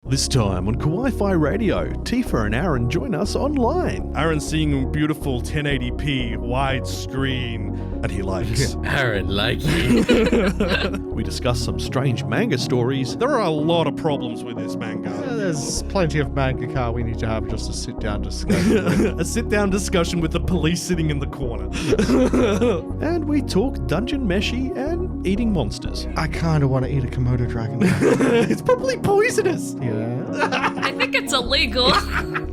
This time on Kawaii-Fi Radio, Tifa and Aaron join us online. Aaron's seeing beautiful 1080p widescreen, and he likes Aaron like you. We discuss some strange manga stories. There are a lot of problems with this manga. There's plenty of mangaka we need to have just a sit-down discussion. A sit-down discussion with the police sitting in the corner. And we talk Dungeon Meshi and eating monsters. I kind of want to eat a Komodo dragon. It's probably poisonous. Yeah. I think it's illegal.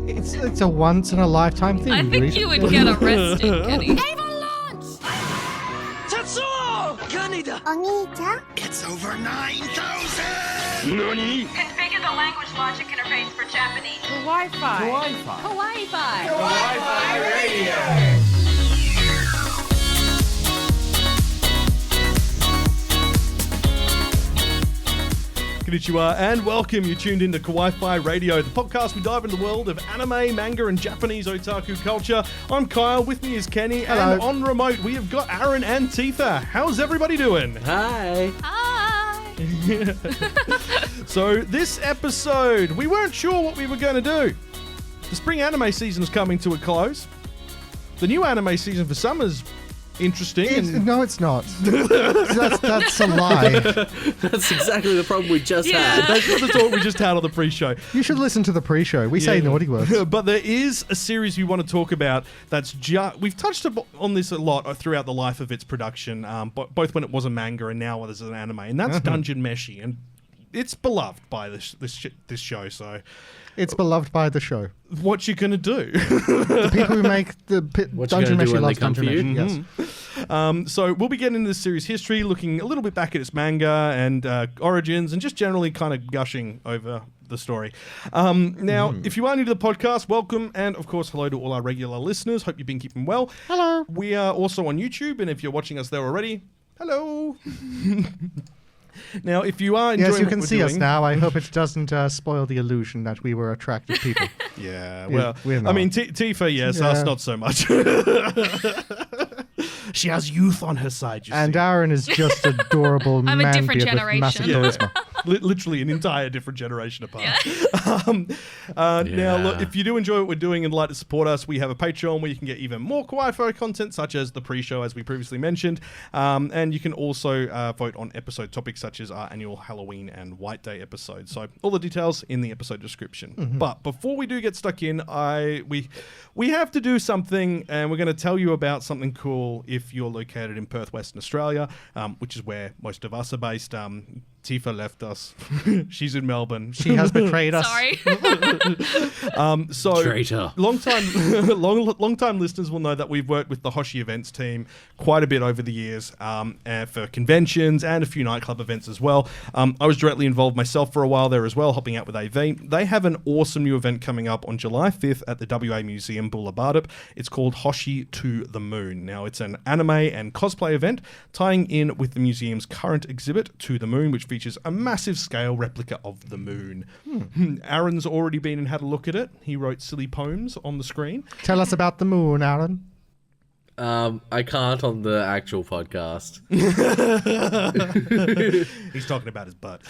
It's a once-in-a-lifetime thing. I think you would get arrested, Kenny. It's over 9,000! Configure the language logic interface for Japanese. Kawaii-Fi. Kawaii-Fi. Kawaii-Fi Radio! Konnichiwa and welcome. You tuned into Kawaii-Fi Radio, the podcast we dive into the world of anime, manga, and Japanese otaku culture. I'm Kyle, with me is Kenny, Hello. and on remote we have got Aaron and Tifa. How's everybody doing? Hi. Hi. So this episode, we weren't sure what we were going to do. The spring anime season is coming to a close. The new anime season for summer's interesting. No, it's not. That's a lie. That's exactly the problem we just Yeah. had. That's the talk we just had on the pre-show. You should listen to the pre-show. We say Yeah. naughty words. But there is a series we want to talk about that's we've touched on this a lot throughout the life of its production, both when it was a manga and now as an anime, and that's Dungeon Meshi, and it's beloved by this show. So, It's beloved by the show. what you gonna do? The people who make the What you Dungeon gonna do Meshi when they loves come Dungeon for you? Meshi. Yes. So we'll be getting into this series history, looking a little bit back at its manga and origins, and just generally kind of gushing over the story. Now, if you are new to the podcast, welcome, and of course, hello to all our regular listeners. Hope you've been keeping well. Hello. We are also on YouTube, and if you're watching us there already, hello. Now, if you are enjoying Yes, you what can we're see us doing- now. I hope it doesn't spoil the illusion that we were attractive people. Yeah, Yeah, well, we're I not. mean, Tifa, yes, Yeah. us not so much. She has youth on her side, you And see. Aaron is just adorable I'm a man different beard with massive generation. charisma. Literally an entire different generation apart. Yeah. Now, look, if you do enjoy what we're doing and like to support us, we have a Patreon where you can get even more Kawaii-Fi content, such as the pre-show, as we previously mentioned. And you can also vote on episode topics, such as our annual Halloween and White Day episodes. So all the details in the episode description. But before we do get stuck in, we have to do something, and we're going to tell you about something cool if you're located in Perth, Western Australia, which is where most of us are based. Tifa left us. She's in Melbourne. She has betrayed us. Sorry. So Traitor. long time listeners will know that we've worked with the Hoshi events team quite a bit over the years for conventions and a few nightclub events as well. I was directly involved myself for a while there as well, helping out with AV. They have an awesome new event coming up on July 5th at the WA Museum Bulabardup. It's called Hoshi to the Moon. Now, it's an anime and cosplay event tying in with the museum's current exhibit, To the Moon, which features a massive scale replica of the moon. Aaron's already been and had a look at it. He wrote silly poems on the screen. Tell us about the moon, Aaron. I can't on the actual podcast. He's talking about his butt.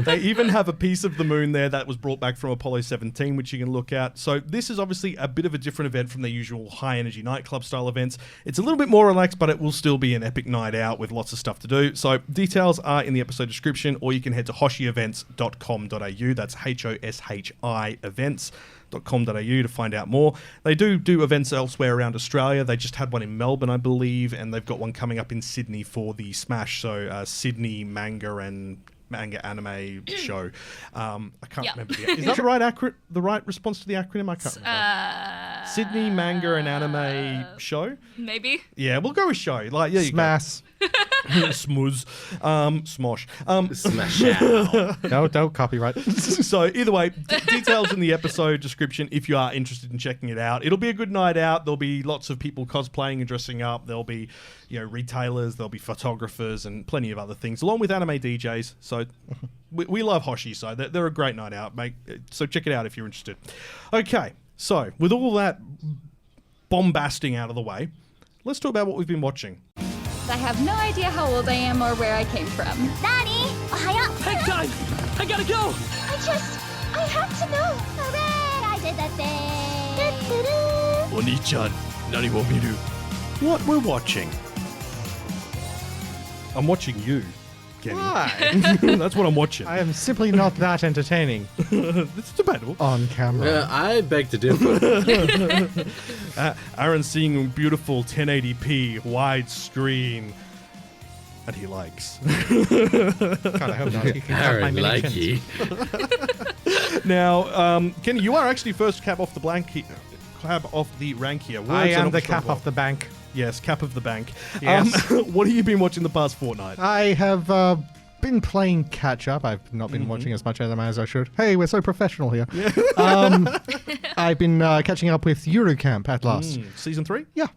They even have a piece of the moon there that was brought back from Apollo 17, which you can look at. So this is obviously a bit of a different event from their usual high-energy nightclub style events. It's a little bit more relaxed, but it will still be an epic night out with lots of stuff to do. So details are in the episode description, or you can head to hoshievents.com.au. That's HOSHI events.com.au to find out more. They do events elsewhere around Australia. They just had one in Melbourne, I believe, and they've got one coming up in Sydney for the Smash, so Sydney Manga and Manga Anime Show. I can't remember. Is that the right response to the acronym? I can't remember. Sydney Manga and Anime Show? Maybe. Yeah, we'll go with show. Like, yeah, you Smash. Smooth. Smosh. Smash out. Don't copyright. So either way, details in the episode description if you are interested in checking it out. It'll be a good night out. There'll be lots of people cosplaying and dressing up. There'll be, retailers, there'll be photographers and plenty of other things, along with anime DJs. So we love Hoshi, so they're a great night out, mate. So check it out if you're interested. Okay, so with all that bombasting out of the way, let's talk about what we've been watching. I have no idea how old I am or where I came from. Nani? Ohio. Hang time! I gotta go! I have to know. Hooray! I did the thing. Oni-chan, nani wo miru? What we're watching. I'm watching you, Kenny. Why? That's what I'm watching. I am simply not that entertaining It's debatable. on camera. I beg to differ. Aaron's seeing beautiful 1080p widescreen, and he likes. God, I hope not. You can cut my Aaron mini chins. likey. Now, Kenny, you are actually first cab off the rank here. I Words are am not the the strong cap word. off the bank. Yes, cap of the bank. Yes. What have you been watching the past fortnight? I have been playing catch up. I've not been watching as much anime as I should. Hey, we're so professional here. I've been catching up with Eurocamp at last. Season 3? Yeah.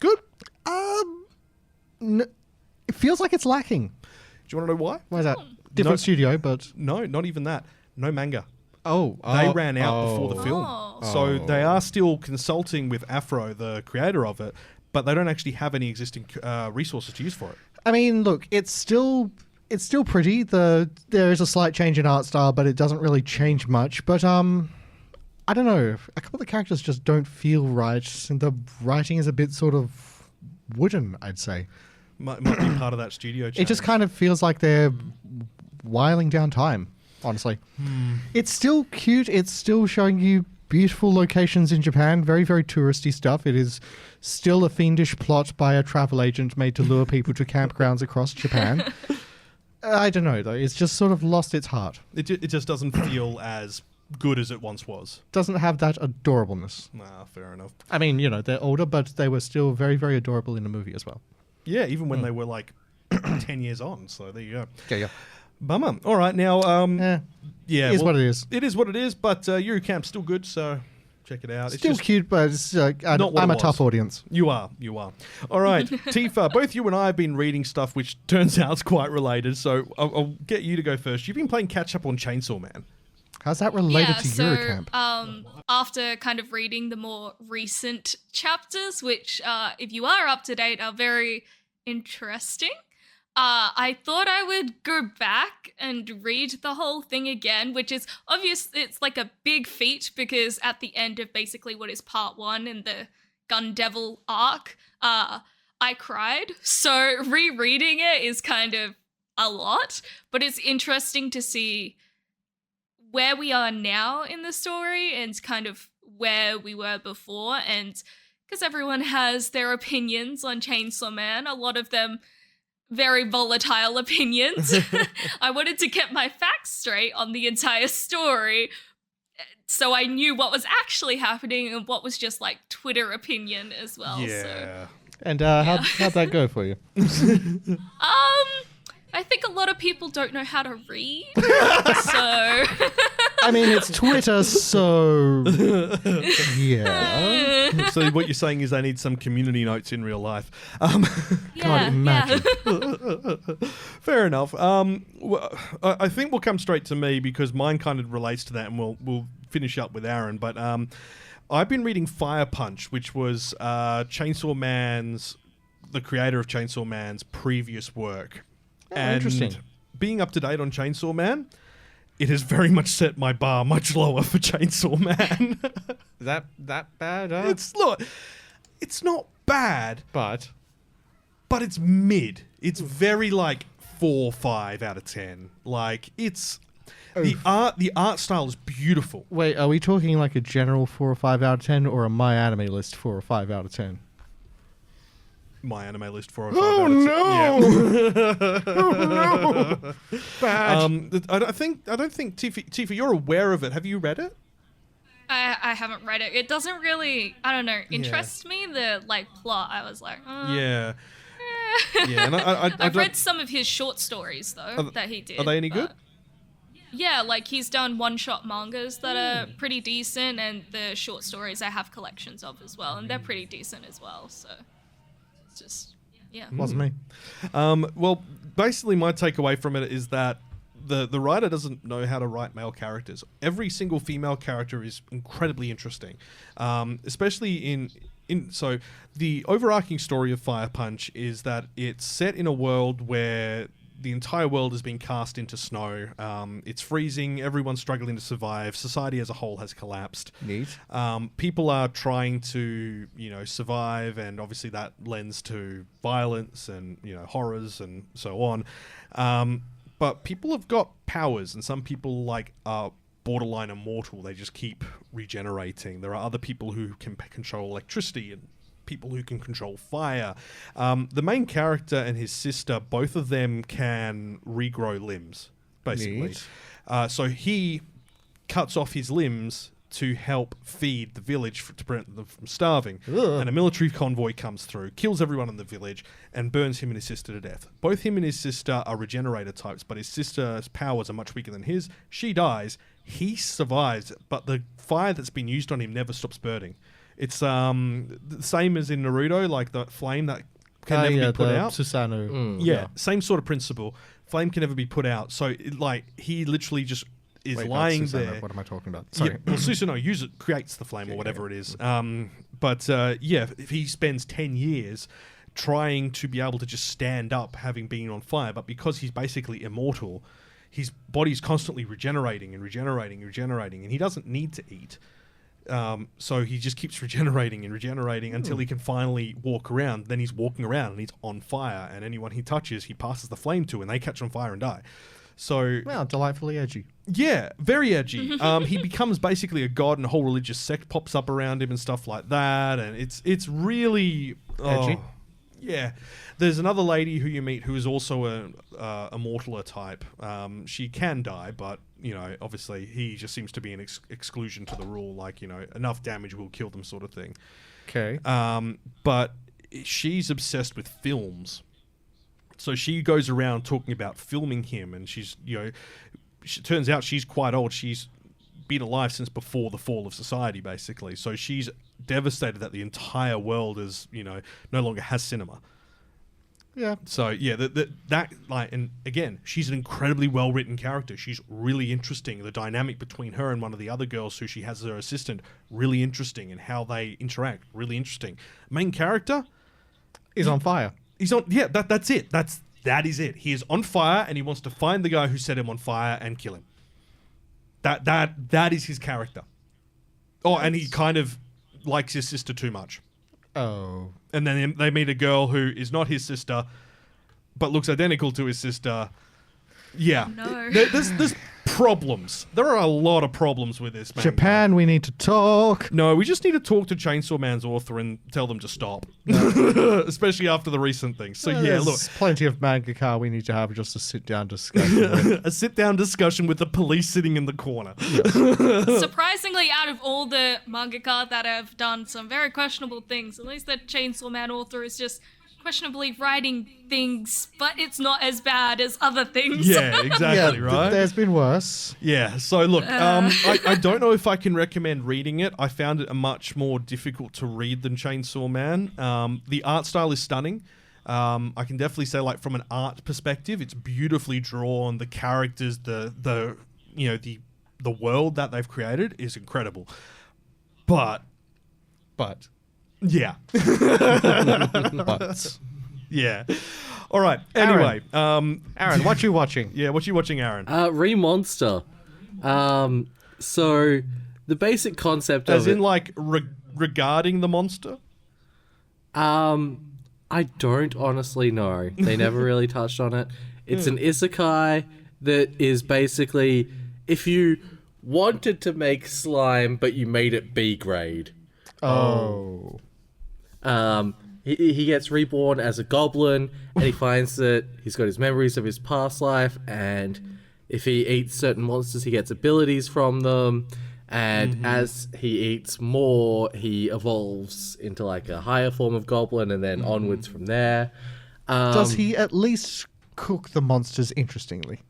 Good. It feels like it's lacking. Do you want to know why? Why is that? Different studio, but... No, not even that. No manga. Oh. They ran out before the film. Oh. So they are still consulting with Afro, the creator of it, but they don't actually have any existing resources to use for it. I mean, look, it's still pretty. There is a slight change in art style, but it doesn't really change much. But I don't know. A couple of the characters just don't feel right, and the writing is a bit sort of wooden, I'd say. Might be part of that studio change. It just kind of feels like they're whiling down time, honestly. It's still cute. It's still showing you beautiful locations in Japan. Very, very touristy stuff. It is still a fiendish plot by a travel agent made to lure people to campgrounds across Japan. I don't know, though. It's just sort of lost its heart. It just doesn't feel as good as it once was. Doesn't have that adorableness. Nah, fair enough. I mean, they're older, but they were still very, very adorable in the movie as well. Yeah, even when they were like 10 years on. So there you go. Yeah. Bummer. All right, now, yeah. It is what it is. It is what it is, but Eurocamp's still good, so check it out. Still cute, but it's, Not what I'm it a tough was. audience. You are. All right, Tifa, both you and I have been reading stuff which turns out is quite related, so I'll get you to go first. You've been playing catch up on Chainsaw Man. How's that related to Eurocamp? After kind of reading the more recent chapters, which, if you are up to date, are very interesting, I thought I would go back and read the whole thing again, which is obvious. It's like a big feat because at the end of basically what is part 1 in the Gun Devil arc, I cried. So rereading it is kind of a lot, but it's interesting to see where we are now in the story and kind of where we were before. And because everyone has their opinions on Chainsaw Man, a lot of them very volatile opinions. I wanted to get my facts straight on the entire story so I knew what was actually happening and what was just like Twitter opinion as well. Yeah. And how'd that go for you? I think a lot of people don't know how to read, so... I mean, it's Twitter, so... yeah. So what you're saying is they need some community notes in real life. Yeah, imagine. Fair enough. I think we'll come straight to me because mine kind of relates to that, and we'll finish up with Aaron. But I've been reading Fire Punch, which was the creator of Chainsaw Man's previous work. And interesting. Being up to date on Chainsaw Man, it has very much set my bar much lower for Chainsaw Man. That bad? It's not bad, But it's mid. It's very like 4 or 5 out of 10. Like it's the art style is beautiful. wait, are we talking like a general 4 or 5 out of 10 or a My Anime List 4 or 5 out of 10? My anime list 4 or 5 out of 10. Yeah. Oh no! Bad. I don't think Tifa, you're aware of it. Have you read it? I haven't read it. It doesn't really, I don't know, interest me. The like plot, I was like, Yeah. Yeah, and I've read some of his short stories though that he did. Are they any good? Yeah, like he's done one-shot mangas that are pretty decent, and the short stories I have collections of as well, and they're pretty decent as well. So it's just Wasn't me. Well, basically my takeaway from it is that the writer doesn't know how to write male characters. Every single female character is incredibly interesting, especially in the overarching story of Fire Punch is that it's set in a world where the entire world has been cast into snow. It's freezing. Everyone's struggling to survive. Society as a whole has collapsed. Neat. People are trying to, survive, and obviously that lends to violence and, horrors and so on. But people have got powers, and some people are borderline immortal. They just keep regenerating. There are other people who can control electricity and people who can control fire. The main character and his sister, both of them can regrow limbs, basically. So he cuts off his limbs to help feed the village to prevent them from starving. Ugh. And a military convoy comes through, kills everyone in the village, and burns him and his sister to death. Both him and his sister are regenerator types, but his sister's powers are much weaker than his. She dies. He survives, but the fire that's been used on him never stops burning. It's the same as in Naruto, like the flame that can never be put out. Susanoo. Yeah, same sort of principle. Flame can never be put out. So, he literally just is lying there. What am I talking about? Sorry. Yeah, well, Susanoo creates the flame or whatever it is. If he spends 10 years trying to be able to just stand up having been on fire, but because he's basically immortal, his body's constantly regenerating, and he doesn't need to eat. So he just keeps regenerating until he can finally walk around. Then he's walking around and he's on fire, and anyone he touches, he passes the flame to, and they catch on fire and die. So, wow, delightfully edgy. Yeah, very edgy. He becomes basically a god, and a whole religious sect pops up around him and stuff like that, and it's really edgy. Yeah. There's another lady who you meet who is also a mortaler type. She can die, but obviously he just seems to be an exclusion to the rule. Enough damage will kill them, sort of thing. Okay. But she's obsessed with films. So she goes around talking about filming him, and she's, turns out she's quite old. She's been alive since before the fall of society, basically. So she's devastated that the entire world is, no longer has cinema. Yeah. So yeah, and again, she's an incredibly well-written character. She's really interesting. The dynamic between her and one of the other girls who she has as her assistant, really interesting, and how they interact, really interesting. Main character is on fire. He's on. Yeah, that's it. That is it. He is on fire, and he wants to find the guy who set him on fire and kill him. That is his character. Oh, and he kind of likes his sister too much. Oh. And then they meet a girl who is not his sister, but looks identical to his sister. Yeah. No. There's problems. There are a lot of problems with this, man. Japan, we need to talk. No, we just need to talk to Chainsaw Man's author and tell them to stop. Especially after the recent things. So yeah, look. Plenty of mangaka we need to have just a sit-down discussion. A sit-down discussion with the police sitting in the corner. Surprisingly, out of all the mangaka that have done some very questionable things, at least the Chainsaw Man author is just questionably writing things, but it's not as bad as other things. Yeah, exactly, right? There's been worse. Yeah, so look, I don't know if I can recommend reading it. I found it much more difficult to read than Chainsaw Man. The art style is stunning. I can definitely say, from an art perspective, it's beautifully drawn. The characters, the world that they've created is incredible. But yeah. But yeah. All right. Anyway, Aaron, what you watching? Yeah, what you watching, Aaron? Remonster. So the basic concept As of in, regarding the monster? I don't honestly know. They never really touched on it. It's an isekai that is basically if you wanted to make slime, but you made it B grade. Oh. He gets reborn as a goblin, and he finds that he's got his memories of his past life, and if he eats certain monsters, he gets abilities from them, and as he eats more, he evolves into a higher form of goblin, and then onwards from there. Does he at least cook the monsters interestingly?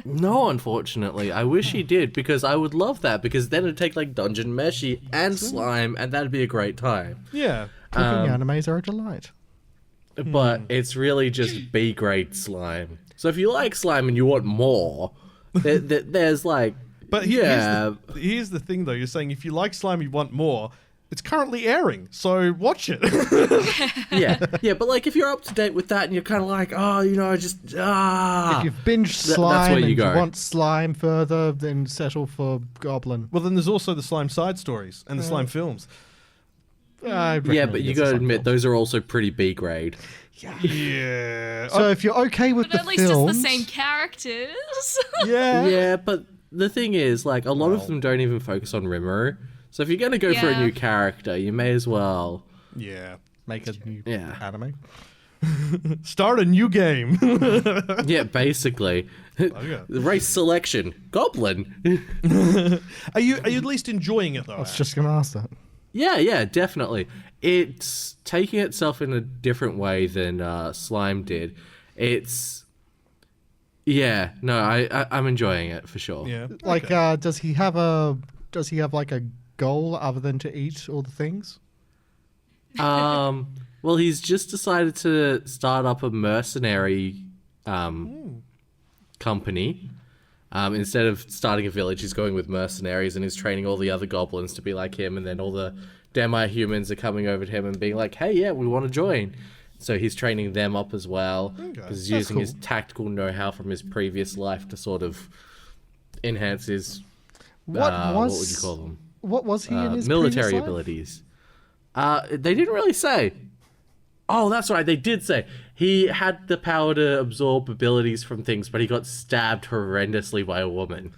No, unfortunately. I wish he did, because I would love that, because then it'd take Dungeon Meshi and slime, and that'd be a great time. Yeah. Cooking animes are a delight. But it's really just B-grade slime. So if you like slime and you want more, there's But here's the thing, though. You're saying if you like slime, you want more. It's currently airing, so watch it. yeah, but like if you're up to date with that and you're kind of like, oh, you know, just If you've binged slime that's where you and go. you want slime further, then settle for Goblin. Well, then there's also the slime side stories and the slime films. I'd Yeah, recommend but you it's a gotta slime admit film. those are also pretty B grade. Yeah. So if you're okay with But the at least films, it's the same characters. yeah. Yeah, but the thing is, like, a lot of them don't even focus on Rimuru. So if you're gonna go for a Yeah. new character, you may as well. Yeah. make a new Yeah. anime. Start a new game. Yeah, basically. yeah. Race selection. Goblin. Are you at least enjoying it though? I was just going to ask that. Yeah, definitely. It's taking itself in a different way than Slime did. It's... Yeah, no, I'm enjoying it for sure. Yeah. Like, okay. does he have like a goal other than to eat all the things? Well, he's just decided to start up a mercenary company. Instead of starting a village, he's going with mercenaries and he's training all the other goblins to be like him, and then all the demi-humans are coming over to him and being like, hey, yeah, we want to join. So he's training them up as well. Because he's That's using his cool. tactical know-how from his previous life to sort of enhance his... What what would you call them? What was he in his military previous life? abilities. They didn't really say. Oh, that's right. They did say he had the power to absorb abilities from things, but he got stabbed horrendously by a woman.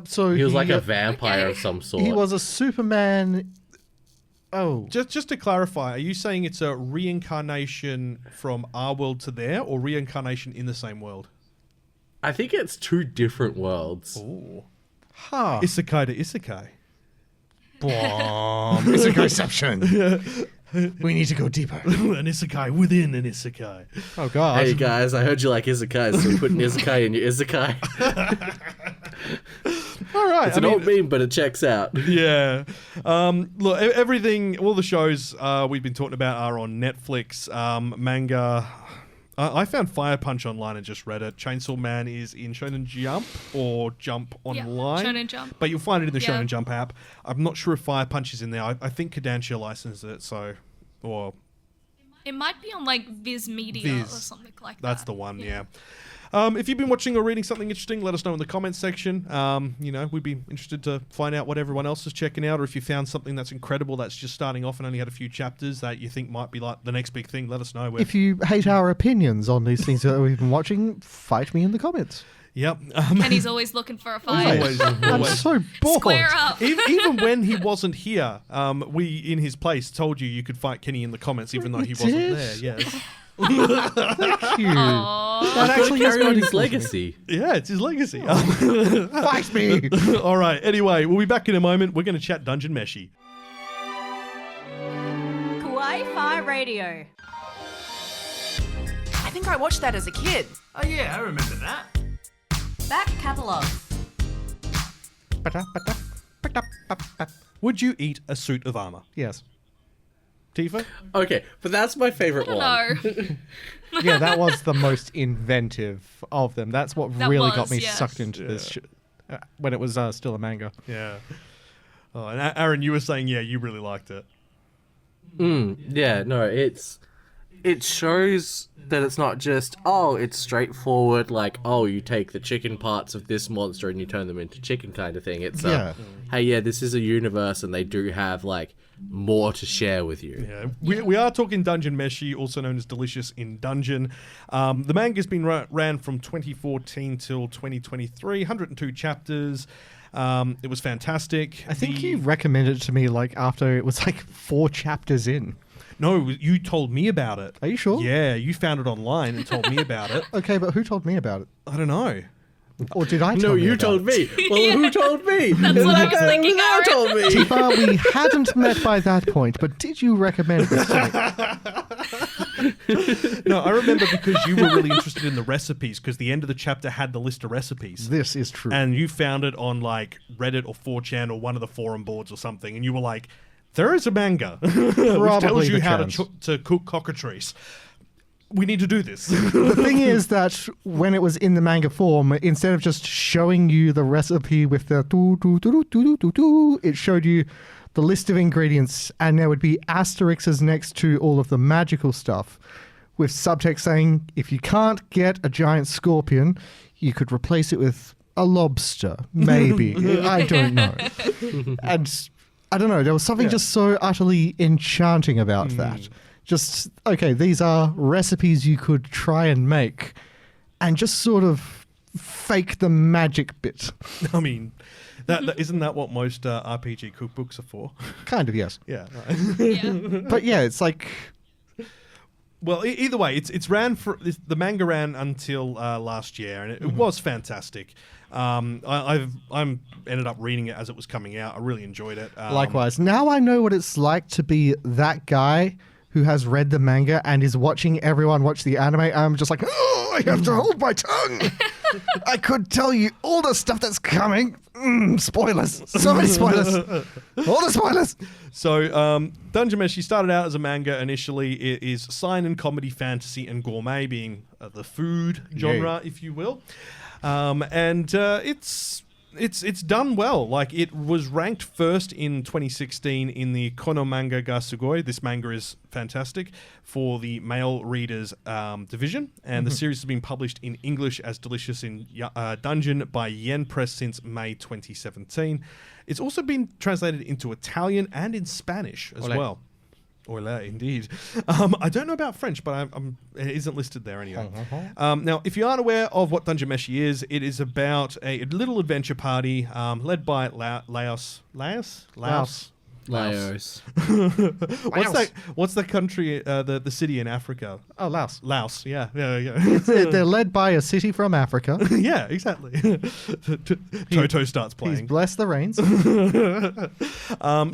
So He was like a vampire of some sort. He was a Superman. Oh, Just to clarify, are you saying it's a reincarnation from our world to there, or reincarnation in the same world? I think it's two different worlds. Ooh. huh. Isekai to isekai. It's a conception. We need to go deeper. An isekai within an isekai. Oh god. Hey guys, I heard you like isekai, so we put an isekai in your isekai. All right. It's an old meme, but it checks out. Yeah. Look, everything, all the shows we've been talking about are on Netflix. Manga. I found Fire Punch online and just read it. Chainsaw Man is in Shonen Jump or Jump Online. Shonen Jump. But you'll find it in the Yeah. Shonen Jump app. I'm not sure if Fire Punch is in there. I think Kodansha licensed it, so... Or It might be on like Viz Media Viz. or something like that. that's the one, yeah. If you've been watching or reading something interesting, let us know in the comments section. We'd be interested to find out what everyone else is checking out, or if you found something that's incredible that's just starting off and only had a few chapters that you think might be like the next big thing, let us know. If you hate our opinions on these things that we've been watching, fight me in the comments. Yep. Kenny's always looking for a fight. Always. I'm so bored. Square up. Even when he wasn't here, we in his place told you could fight Kenny in the comments, even though he wasn't did? there. Yes. Thank you. Aw. That actually is Carry on really his cool to me. legacy. Yeah, it's his legacy. Fight me. All right. Anyway, we'll be back in a moment. We're going to chat Dungeon Meshi. Kawaii-Fi Radio. I think I watched that as a kid. Oh yeah, I remember that. Back Catalogue. Would you eat a suit of armor? Yes. Tifa? Okay, but that's my favorite one. No. Yeah, that was the most inventive of them. That's what That really was, got me yes. sucked into this when it was still a manga. Yeah. Oh, and Aaron, you were saying, yeah, you really liked it. Yeah, no, it shows that it's not just, it's straightforward, like, you take the chicken parts of this monster and you turn them into chicken kind of thing. It's, hey, yeah, this is a universe and they do have, like, more to share with you. Yeah, we are talking Dungeon Meshi, also known as Delicious in Dungeon. The manga's been ran from 2014 till 2023, 102 chapters. It was fantastic. I think you recommended it to me like after it was like 4 chapters in. No, you told me about it. Are you sure? Yeah, you found it online and told me about it. Okay, but who told me about it? I don't know. Or did I tell No, you you about told it? me. Well, who told me? That's what I was thinking, Now Aaron. told me. Tifa, we hadn't met by that point, but did you recommend this to me? No, I remember because you were really interested in the recipes, because the end of the chapter had the list of recipes. This is true. And you found it on like Reddit or 4chan or one of the forum boards or something, and you were like, there is a manga which tells Probably you the how chance. to cook cockatrice. We need to do this. The thing is that when it was in the manga form, instead of just showing you the recipe with the do, it showed you the list of ingredients, and there would be asterisks next to all of the magical stuff with subtext saying, if you can't get a giant scorpion, you could replace it with a lobster, maybe. I don't know. And I don't know, there was something just so utterly enchanting about that. Just, okay, these are recipes you could try and make and just sort of fake the magic bit. I mean, that isn't that what most RPG cookbooks are for? Kind of, yes. Yeah. Yeah. But yeah, it's like... Well, either way, it's ran for the manga ran until last year, and it was fantastic. I ended up reading it as it was coming out. I really enjoyed it. Likewise. Now I know what it's like to be that guy who has read the manga and is watching everyone watch the anime. I'm just like, oh, I have to hold my tongue. I could tell you all the stuff that's coming. Spoilers. So many spoilers. All the spoilers. So, Dungeon Meshi started out as a manga initially. It is seinen, comedy, fantasy, and gourmet, being the food genre, if you will. And it's done well. Like, it was ranked first in 2016 in the Kono Manga ga Sugoi. This manga is fantastic for the male readers division, and the series has been published in English as Delicious in Dungeon by Yen Press since May 2017. It's also been translated into Italian and in Spanish as well. Hola, indeed. I don't know about French, but it isn't listed there anyway. Now, if you aren't aware of what Dungeon Meshi is, it is about a little adventure party led by Laos. What's that country? The city in Africa? Oh, Laos. Laos. Yeah. They're led by a city from Africa. Yeah, exactly. Toto starts playing. He's blessed the rains.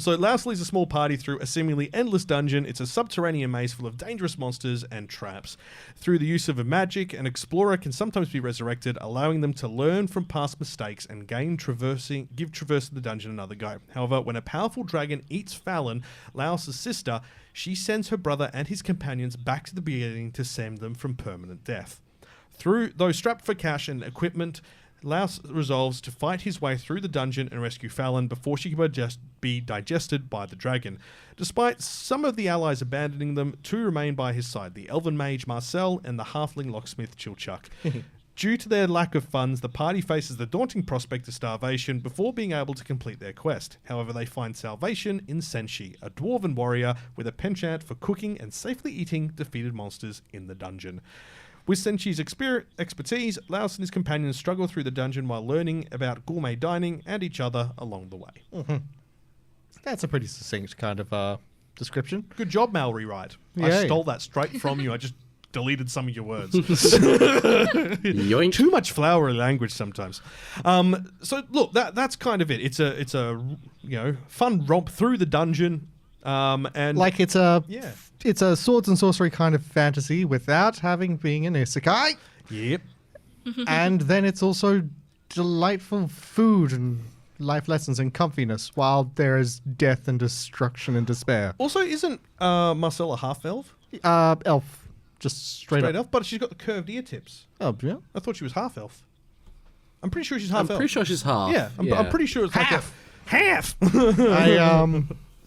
So Laos leads a small party through a seemingly endless dungeon. It's a subterranean maze full of dangerous monsters and traps. Through the use of a magic, an explorer can sometimes be resurrected, allowing them to learn from past mistakes and give traversing the dungeon another go. However, when a powerful dragon eats Fallon, Laos' sister, she sends her brother and his companions back to the beginning to save them from permanent death. Though strapped for cash and equipment, Laos resolves to fight his way through the dungeon and rescue Fallon before she can be digested by the dragon. Despite some of the allies abandoning them, two remain by his side, the elven mage Marcel and the halfling locksmith Chilchuck. Due to their lack of funds, the party faces the daunting prospect of starvation before being able to complete their quest. However, they find salvation in Senshi, a dwarven warrior with a penchant for cooking and safely eating defeated monsters in the dungeon. With Senshi's expertise, Laos and his companions struggle through the dungeon while learning about gourmet dining and each other along the way. That's a pretty succinct kind of description. Good job, Mal Rewrite. Yay. I stole that straight from you. I just deleted some of your words. Yoink. Too much flowery language sometimes. So look, that's kind of it. It's a fun romp through the dungeon. And like it's a swords and sorcery kind of fantasy without having being an isekai. Yep. And then it's also delightful food and life lessons and comfiness while there is death and destruction and despair. Also, isn't Marcella half elf? Elf. Just straight up. elf, but she's got the curved ear tips. Oh, yeah? I thought she was half elf. I'm pretty sure she's half elf. I'm pretty sure she's half. Yeah, I'm pretty sure it's half. Half!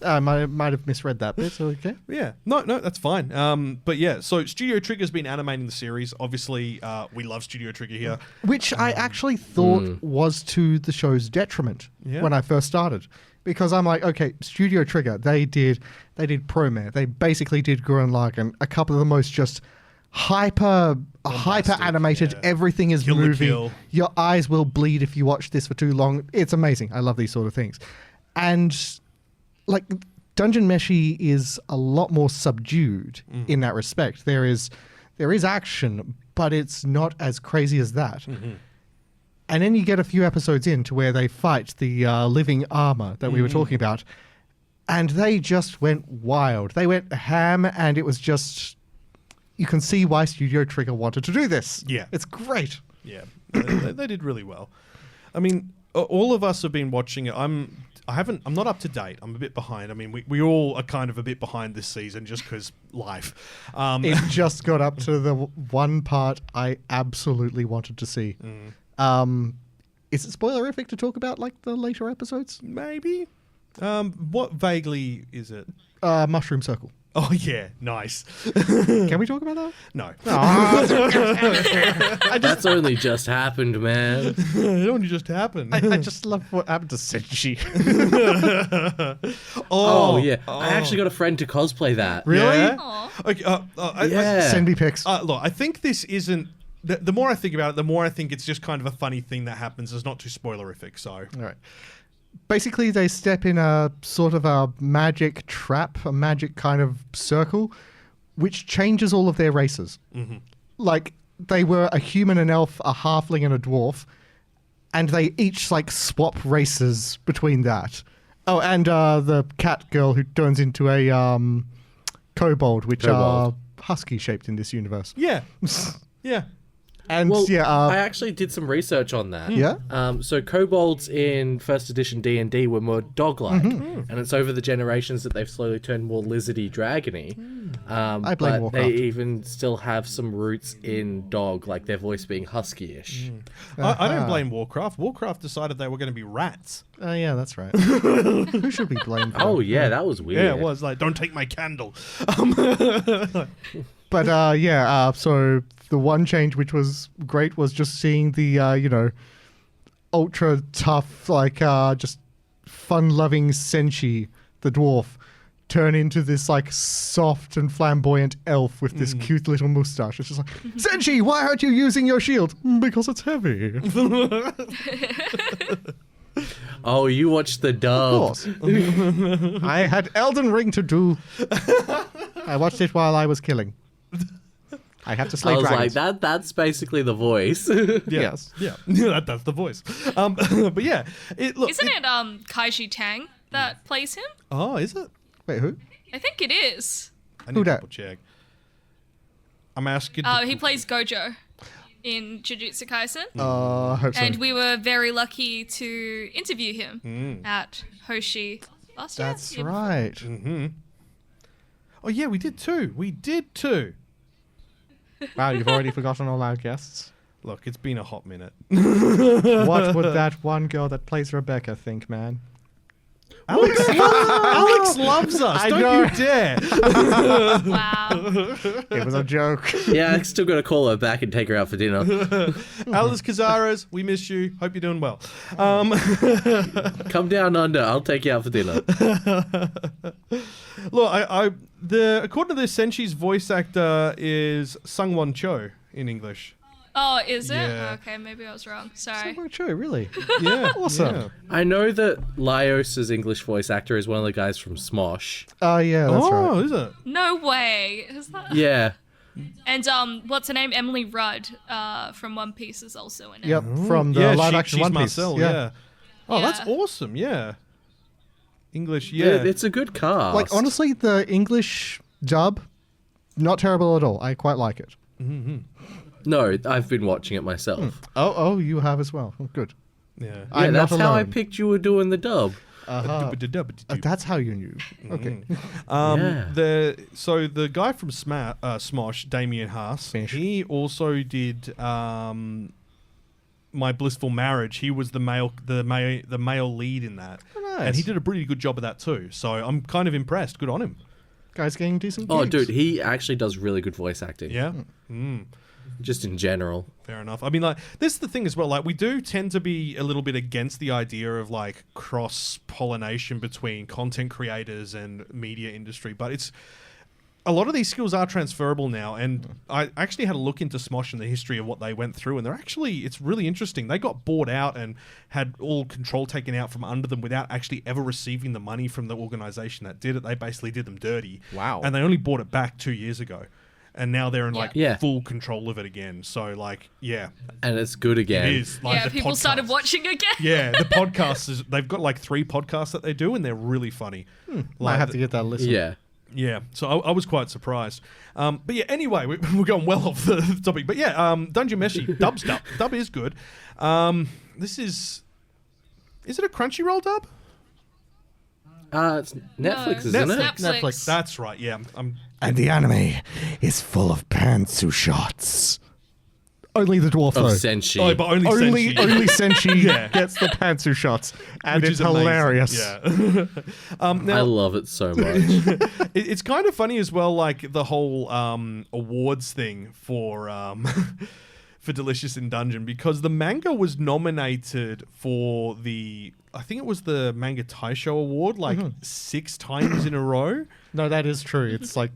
I might have misread that bit, so okay. Yeah, no, that's fine. But yeah, so Studio Trigger's been animating the series. Obviously, we love Studio Trigger here. Which I actually thought was to the show's detriment when I first started. Because I'm like, okay, Studio Trigger, they did Promare. They basically did Gurren Lagann. A couple of the most just hyper animated. Yeah. Everything is Kill moving. Kill. Your eyes will bleed if you watch this for too long. It's amazing. I love these sort of things. And like Dungeon Meshi is a lot more subdued in that respect. There is action, but it's not as crazy as that. And then you get a few episodes in to where they fight the living armor that we were talking about, and they just went wild. They went ham, and it was just... You can see why Studio Trigger wanted to do this. Yeah. It's great. Yeah. they did really well. I mean, all of us have been watching it. I'm not up to date. I'm a bit behind. I mean, we all are kind of a bit behind this season just because life. It just got up to the one part I absolutely wanted to see. Is it spoilerific to talk about like the later episodes? Maybe. What vaguely is it? Mushroom Circle. Oh, yeah. Nice. Can we talk about that? No. That's only just happened, man. It only just happened. I just love what happened to Senshi. Oh, yeah. I actually got a friend to cosplay that. Really? Yeah? Aw. Okay, Yeah. Send me pics. Look, I think this isn't... The more I think about it, the more I think it's just kind of a funny thing that happens. It's not too spoilerific, so... All right. Basically, they step in a sort of a magic trap, a magic kind of circle, which changes all of their races. Mm-hmm. Like, they were a human, an elf, a halfling, and a dwarf, and they each, like, swap races between that. Oh, and the cat girl who turns into a kobold, which are husky-shaped in this universe. Yeah. Yeah. And, Well, yeah... I actually did some research on that. Yeah? So kobolds in first edition D&D were more dog-like, and it's over the generations that they've slowly turned more lizardy, dragony. I blame but Warcraft. they even still have some roots in dog, like their voice being husky-ish. I don't blame Warcraft. Warcraft decided they were going to be rats. Oh, yeah, that's right. Who should be blamed for Oh that? yeah, that was weird. Yeah, it was like, don't take my candle. But so the one change which was great was just seeing the ultra tough, like just fun-loving Senshi, the dwarf, turn into this like soft and flamboyant elf with this cute little moustache. It's just like, Senshi, why aren't you using your shield? Because it's heavy. Oh, you watched the Of dub. course. I had Elden Ring to do. I watched it while I was killing. I had to slay I was dragons. like, that's basically the voice. Yes. Yeah, that's the voice. But yeah, Isn't it Kaiji Tang that plays him? Oh, is it? Wait, who? I think it is. I Who need to dat? double check. I'm asking. He plays Gojo in Jujutsu Kaisen. I hope so. And we were very lucky to interview him at Hoshi last year. That's right. Mm-hmm. Oh yeah, we did too. We did too. Wow, you've already forgotten all our guests. Look, it's been a hot minute. What would that one girl that plays Rebecca think, man? Alex loves us. I Don't know. you dare. Wow. It was a joke. Yeah, I still got to call her back and take her out for dinner. Alice Cazares, we miss you. Hope you're doing well. Come down under. I'll take you out for dinner. Look, according to this, Senshi's voice actor is Sungwon Cho in English. Oh, is it? Yeah. Okay, maybe I was wrong. Sorry. So true, really. Yeah, Awesome. yeah. I know that Laios' English voice actor is one of the guys from Smosh. Oh, yeah, that's Oh, right. is it? No way. Is that? Yeah. And what's her name? Emily Rudd from One Piece is also in it. Yep, from the Yeah, live she- action she's One Piece. Marcel, yeah. Oh, that's Yeah. awesome. Yeah. English, yeah. It's a good cast. Like, honestly, the English dub, not terrible at all. I quite like it. No, I've been watching it myself. Oh, you have as well. Oh, good. yeah. Yeah, I'm that's not how I alone. picked you were doing the dub. That's how you knew. Okay. Yeah. The guy from Smosh, Damien Haas, Finish. he also did My Blissful Marriage. He was the male lead in that, Oh, and he nice. did a pretty good job of that too. So I'm kind of impressed. Good on him. Guy's getting decent Oh, gigs. dude, he actually does really good voice acting. Yeah. Just in general. Fair enough. I mean, like, this is the thing as well. Like, we do tend to be a little bit against the idea of, like, cross-pollination between content creators and media industry, but it's... A lot of these skills are transferable now, and I actually had a look into Smosh and the history of what they went through, and it's really interesting. They got bought out and had all control taken out from under them without actually ever receiving the money from the organization that did it. They basically did them dirty. Wow. And they only bought it back 2 years ago. And now they're in, like, Yeah. full control of it again. So, like, yeah. And it's good again. It is. Like, Yeah, the people started podcasts. watching again. Yeah, the podcasts, they've got like 3 podcasts that they do, and they're really funny. Might have to get that listen. Yeah. Yeah, so I was quite surprised. But yeah, anyway, we're going well off the topic. But yeah, Dungeon Meshi, dub is good. This is it a Crunchyroll dub? It's Netflix, isn't it? Netflix. That's right, yeah. And the anime is full of pantsu shots. Only the dwarf, Of though. Senshi. Oh, but only Senshi. Only Senshi Yeah. gets the pantsu shots, and Which it's is amazing. hilarious. Yeah. Now, I love it so much. it's kind of funny as well, like the whole awards thing for for Delicious in Dungeon, because the manga was nominated for I think it was the Manga Taisho Award 6 times in a row. No, that is true. It's like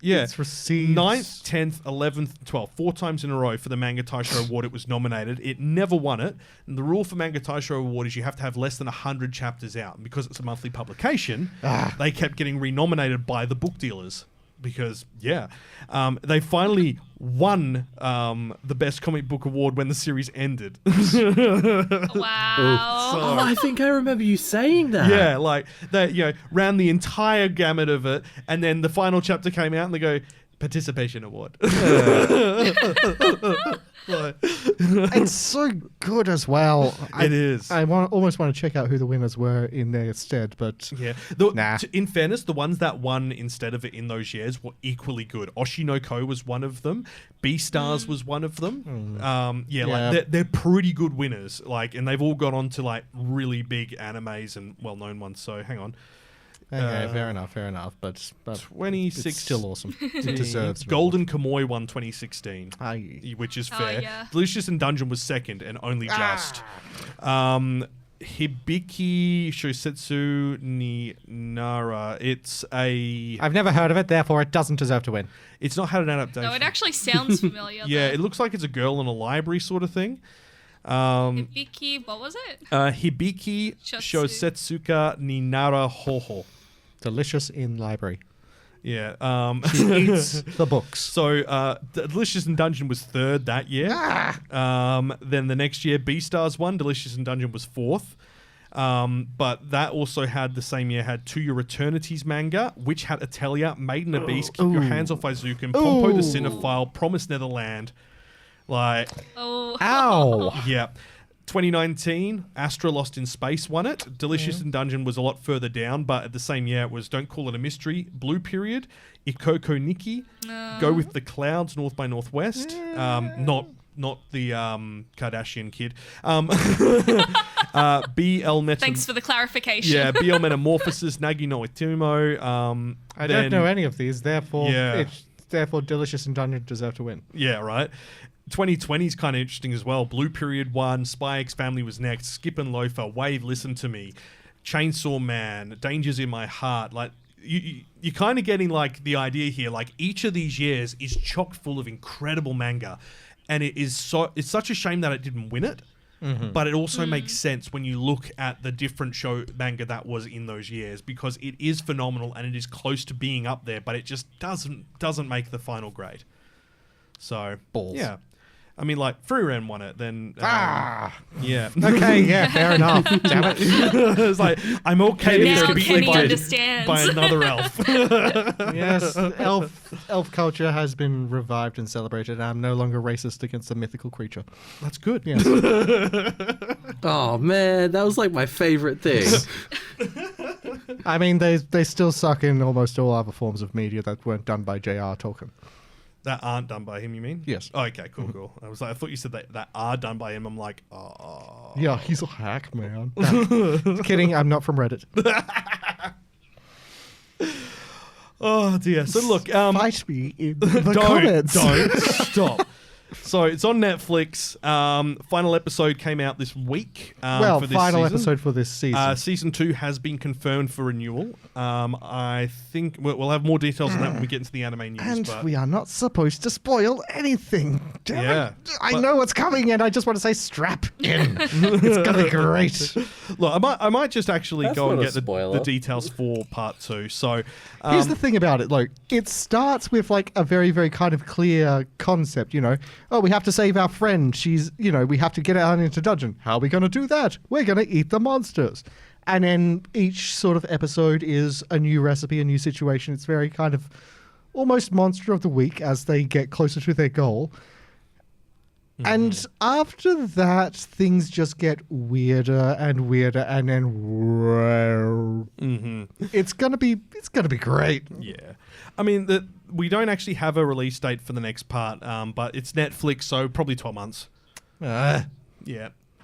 Yeah. it's received 9th, 10th, 11th, 12th. 4 times in a row for the Manga Taisho Award it was nominated. It never won it. And the rule for Manga Taisho Award is you have to have less than 100 chapters out. And because it's a monthly publication, they kept getting renominated by the book dealers. Because, they finally won the Best Comic Book Award when the series ended. Wow. Oh, I think I remember you saying that. Yeah, like they, ran the entire gamut of it, and then the final chapter came out, and they go, participation award. It's so good as well. It is. I almost want to check out who the winners were in their stead, but Yeah. Nah. In fairness, the ones that won instead of it in those years were equally good. Oshi no Ko was one of them. B-Stars was one of them. Like they're pretty good winners. Like, and they've all gone on to like really big animes and well-known ones. So hang on. okay, fair enough. But 2016. it's still awesome. It deserves an Golden Kamuy won 2016, award. which is Oh, fair. yeah. Delicious in Dungeon was second and only just. Hibiki Shosetsu ni Nara. It's I've never heard of it, therefore it doesn't deserve to win. It's not had an adaptation. No, it actually sounds familiar. Yeah, though. it looks like it's a girl in a library sort of thing. Hibiki, what was it? Hibiki Shosetsuka ni Nara Hoho. Delicious in library. Yeah. Eats the books. So, Delicious in Dungeon was third that year. Then the next year, B-Stars won. Delicious in Dungeon was fourth. But that also had the same year had To Your Eternities manga, Witch Hat Atelier, Maiden of Beast, Keep Your Hands Off Izuku, Pompo the Cinephile, Promised Netherland. Like, Oh. Ow! yeah. 2019, Astra Lost in Space won it. Delicious in Dungeon was a lot further down, but at the same year it was Don't Call It a Mystery, Blue Period, Ikoko Nikki, Go With the Clouds, North by Northwest, not the Kardashian kid. BL Metam- Thanks for the clarification. Yeah, BL Metamorphosis, Nagi no Itumo. I don't know any of these, therefore Yeah. therefore Delicious in Dungeon deserve to win. Yeah, right. 2020 is kind of interesting as well. Blue Period 1, Spy X Family was next, Skip and Loafer, Wave, Listen to Me, Chainsaw Man, Dangers in My Heart. Like, you're kind of getting like the idea here. Like, each of these years is chock full of incredible manga, and it's such a shame that it didn't win it. But it also makes sense when you look at the different show manga that was in those years, because it is phenomenal and it is close to being up there, but it just doesn't make the final grade. So Balls. yeah. I mean, like, Fruren won it, then... yeah. Okay, yeah, fair enough. Damn it. It's like, I'm okay with Now this being Kenny by understands. another elf. Yes, elf culture has been revived and celebrated, and I'm no longer racist against a mythical creature. That's good. Yes. Oh man, that was like my favorite thing. I mean, they still suck in almost all other forms of media that weren't done by J.R. Tolkien. That aren't done by him, you mean? Yes. Oh, okay, cool. I was like, I thought you said that are done by him. I'm like, oh. Yeah, he's a hack, man. No. Kidding, I'm not from Reddit. Oh, dear. So, look. Fight me in the comments. Don't stop. So, it's on Netflix. Final episode came out this week. Well, for this final season. episode for this season. Season 2 has been confirmed for renewal. I think we'll have more details on that when we get into the anime news. And but we are not supposed to spoil anything. Damn Yeah, it. I but- know what's coming, and I just want to say strap in. It's going to be great. Look, I might just actually That's go and not a get the spoiler. details for part 2. So, Here's the thing about it, like, it starts with, like, a very, very kind of clear concept, you know. Oh, we have to save our friend. She's, you know, we have to get her out into dungeon. How are we going to do that? We're going to eat the monsters. And then each sort of episode is a new recipe, a new situation. It's very kind of almost monster of the week as they get closer to their goal. And after that, things just get weirder and weirder, and then it's gonna be great. Yeah, I mean we don't actually have a release date for the next part, but it's Netflix, so probably 12 months. Yeah.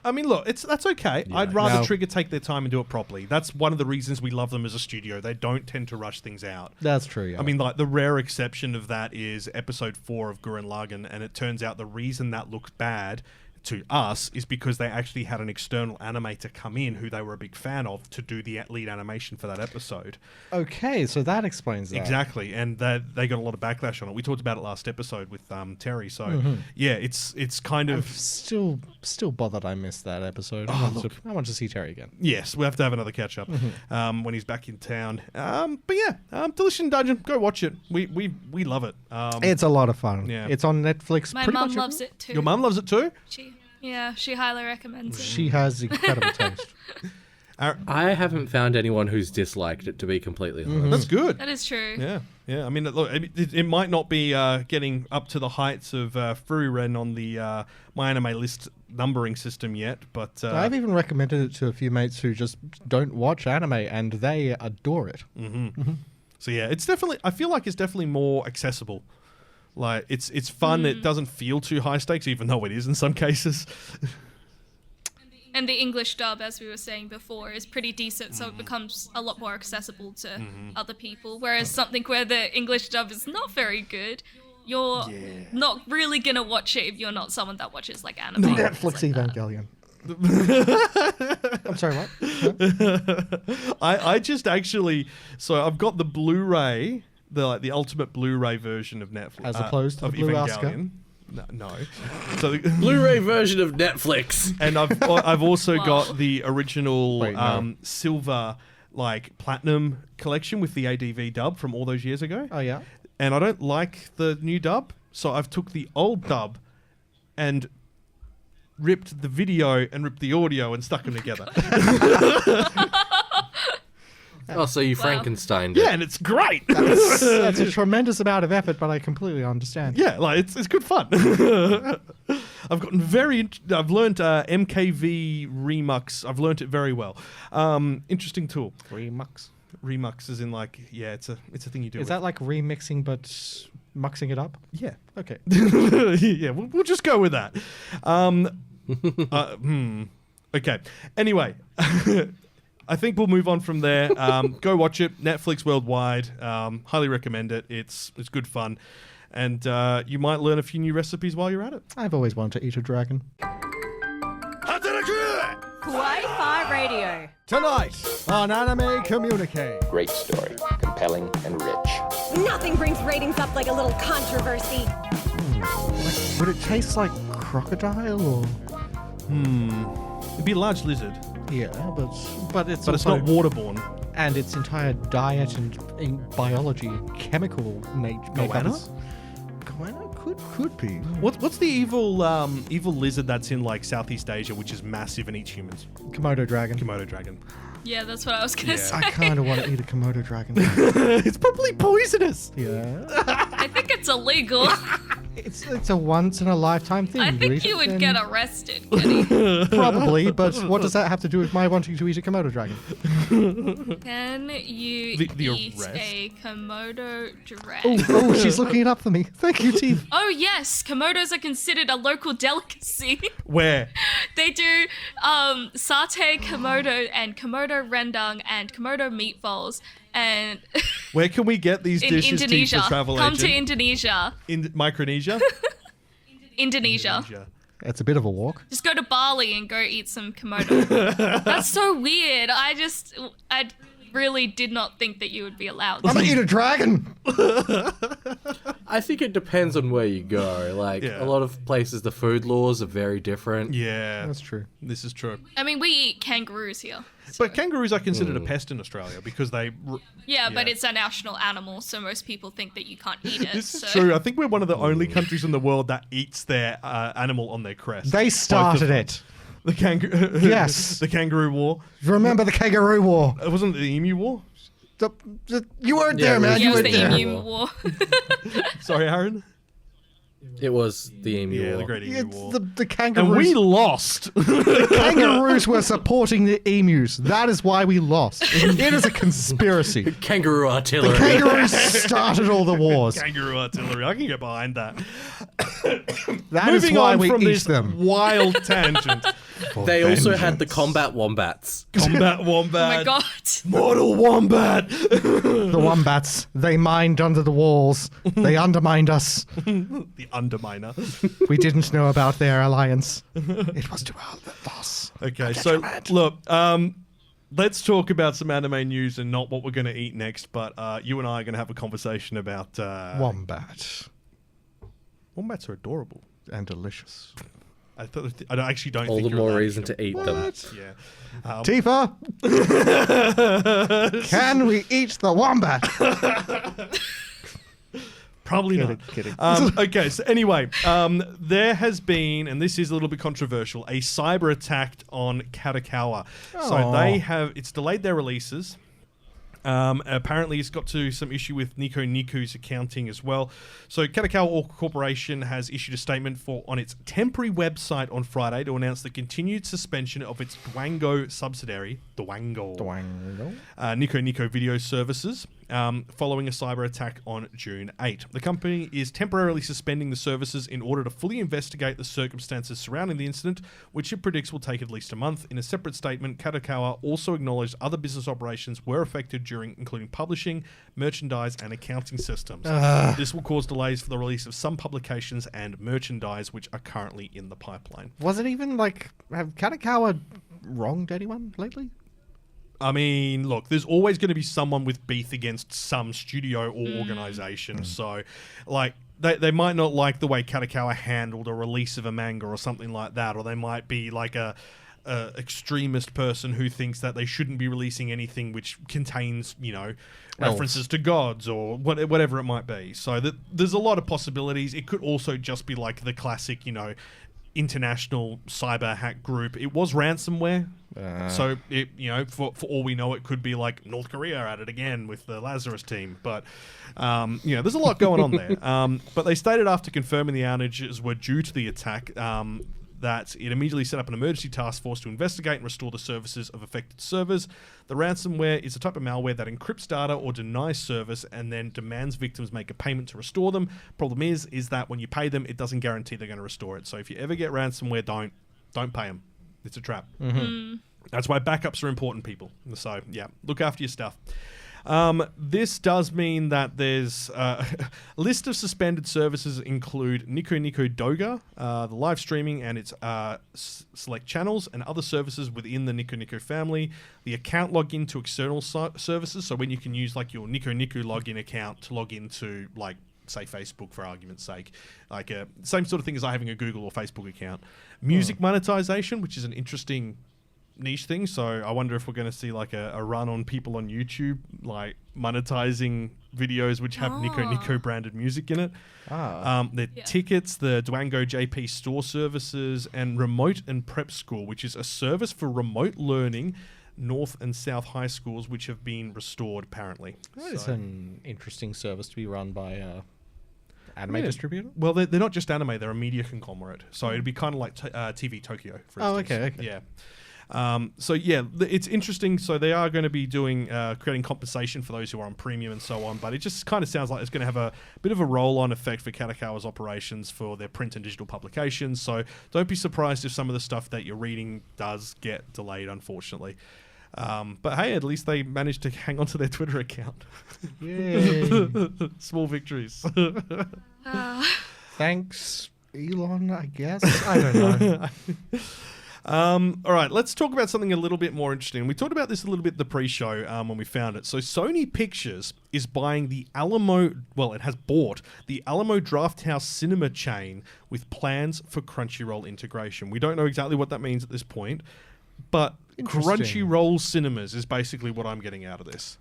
I mean, look, that's okay. I'd rather Trigger take their time and do it properly. That's one of the reasons we love them as a studio. They don't tend to rush things out. That's true, yeah. I mean, like, the rare exception of that is episode 4 of Gurren Lagann, and it turns out the reason that looks bad to us is because they actually had an external animator come in who they were a big fan of to do the lead animation for that episode. Okay, so that explains that. Exactly, and they got a lot of backlash on it. We talked about it last episode with Terry, so yeah, it's kind of... I'm still bothered I missed that episode. I want to see Terry again. Yes, we'll have to have another catch-up when he's back in town. But yeah, Delicious Dungeon, go watch it. We love it. It's a lot of fun. Yeah. It's on Netflix. My mum loves it too. Your mum loves it too? She highly recommends it. She has incredible taste. I haven't found anyone who's disliked it, to be completely honest. That's good. That is true. Yeah. I mean, look, it might not be getting up to the heights of Fururen on the My Anime List numbering system yet, but... I've even recommended it to a few mates who just don't watch anime, and they adore it. So yeah, it's definitely... I feel like it's definitely more accessible. Like, it's fun. It doesn't feel too high stakes, even though it is in some cases. And the English dub, as we were saying before, is pretty decent, so it becomes a lot more accessible to other people. Whereas something where the English dub is not very good, you're not really going to watch it if you're not someone that watches, like, anime. Netflix Evangelion. I'm sorry, what? I just actually... So I've got the Blu-ray... The ultimate Blu-ray version of Netflix. As opposed to of the Blue Evangelion. No. So Blu-ray version of Netflix. And I've also got the original silver, like, platinum collection with the ADV dub from all those years ago. Oh, yeah? And I don't like the new dub, so I've took the old dub and ripped the video and ripped the audio and stuck them together. Oh, so you Frankensteined it. Yeah, and it's great. That's a tremendous amount of effort, but I completely understand. Yeah, like it's good fun. I've gotten I've learned MKV Remux. I've learned it very well. Interesting tool. Remux is in like, yeah, it's a thing you do. Is that like remixing but muxing it up? Yeah. Okay. Yeah, we'll just go with that. Okay. Anyway. I think we'll move on from there. Go watch it. Netflix worldwide. Highly recommend it. It's good fun. And you might learn a few new recipes while you're at it. I've always wanted to eat a dragon. Kawaii-Fi Radio. Tonight on Anime Communique. Great story, compelling and rich. Nothing brings ratings up like a little controversy. Would it taste like crocodile or? It'd be a large lizard. Yeah, but it's not waterborne. And its entire diet and biology, chemical makeup. Goanna could be. What's the evil lizard that's in like Southeast Asia, which is massive and eats humans? Komodo dragon. Komodo dragon. Yeah, that's what I was going to say. I kind of want to eat a Komodo dragon. It's probably poisonous. Yeah. I think it's illegal. It's a once in a lifetime thing. I think you would get arrested, Kenny. Probably, but what does that have to do with my wanting to eat a Komodo dragon? Can you eat a Komodo dragon? Oh, she's looking it up for me. Thank you, Teeth. Oh yes, Komodos are considered a local delicacy. Where? They do satay Komodo and Komodo rendang and Komodo meatballs. And where can we get these in dishes? Indonesia. To travel Come agent? to Indonesia. In Micronesia? Indonesia. It's a bit of a walk. Just go to Bali and go eat some Komodo. That's so weird. I really did not think that you would be allowed. I'm gonna eat a dragon. I think it depends on where you go. Like, a lot of places, the food laws are very different. Yeah. That's true. This is true. I mean, we eat kangaroos here. So. But kangaroos are considered a pest in Australia because they... Yeah, but it's a national animal, so most people think that you can't eat it. This is true. I think we're one of the only countries in the world that eats their animal on their crest. They started it. The kangaroo... Yes. The kangaroo war. Remember the kangaroo war? It wasn't the emu war? You weren't there, man. Yeah, You it was weren't the there. emu war. Sorry, Aaron? It was the Emu Yeah, War. the Great Emu It's War. the kangaroos. And we lost. The kangaroos were supporting the emus. That is why we lost. It is a conspiracy. Kangaroo artillery. The kangaroos started all the wars. Kangaroo artillery. I can get behind that. That is Moving why on we from eat this them. wild tangent. They also had the combat wombats. Combat Oh wombat. my god. Mortal wombat. The wombats, they mined under the walls. They undermined us. The underminer. We didn't know about their alliance. It was to our loss. Okay, so look, let's talk about some anime news and not what we're going to eat next, but you and I are going to have a conversation about... Wombat. Wombats are adorable. And delicious. I actually don't All think the you're more allowed reason to to eat them. Yeah. Tifa, can we eat the wombat? Probably not. Kidding. Okay, so anyway, there has been, and this is a little bit controversial, a cyber attack on Kadokawa. So it's delayed their releases. Apparently, it's got to some issue with Nico Niku's accounting as well. So, Kadokawa Corporation has issued a statement on its temporary website on Friday to announce the continued suspension of its Dwango subsidiary, Dwango, Nico Nico video services, following a cyber attack on June 8. The company is temporarily suspending the services in order to fully investigate the circumstances surrounding the incident, which it predicts will take at least a month. In a separate statement, Kadokawa also acknowledged other business operations were affected including publishing, merchandise, and accounting systems. This will cause delays for the release of some publications and merchandise, which are currently in the pipeline. Was it even have Kadokawa wronged anyone lately? I mean, look, there's always going to be someone with beef against some studio or organization. So, they might not like the way Kadokawa handled a release of a manga or something like that, or they might be like a extremist person who thinks that they shouldn't be releasing anything which contains, references to gods or whatever it might be. So there's a lot of possibilities. It could also just be like the classic, international cyber hack group. It was ransomware. So it, for all we know, it could be like North Korea at it again with the Lazarus team. But there's a lot going on there. But they stated after confirming the outages were due to the attack, that it immediately set up an emergency task force to investigate and restore the services of affected servers. The ransomware is a type of malware that encrypts data or denies service and then demands victims make a payment to restore them. Problem is that when you pay them, it doesn't guarantee they're going to restore it. So if you ever get ransomware, don't pay them. It's a trap. That's why backups are important, people. So yeah, look after your stuff. This does mean that there's a list of suspended services include Nico Nico Doga, the live streaming and its select channels, and other services within the Nico Nico family. The account login to external services, so when you can use like your Nico Nico login account to log into say Facebook for argument's sake, same sort of thing as having a Google or Facebook account. Music monetization, which is an interesting niche thing, so I wonder if we're going to see a run on people on YouTube monetizing videos which have Nico Nico branded music in it. Tickets, the Dwango JP store services, and Remote and Prep School, which is a service for remote learning North and South high schools, which have been restored apparently. It's an interesting service to be run by anime distributor. Well, they're not just anime; they're a media conglomerate. So it'd be kind of like TV Tokyo, for instance. Okay. Yeah. So yeah, it's interesting. So they are going to be doing creating compensation for those who are on premium and so on. But it just kind of sounds like it's going to have a bit of a roll-on effect for Kadokawa's operations for their print and digital publications. So don't be surprised if some of the stuff that you're reading does get delayed, unfortunately. But hey, at least they managed to hang on to their Twitter account. Yay! Small victories. Thanks, Elon, I guess. I don't know. All right, let's talk about something a little bit more interesting. We talked about this a little bit in the pre-show when we found it. So Sony Pictures is buying it has bought the Alamo Drafthouse cinema chain with plans for Crunchyroll integration. We don't know exactly what that means at this point, but Crunchyroll cinemas is basically what I'm getting out of this.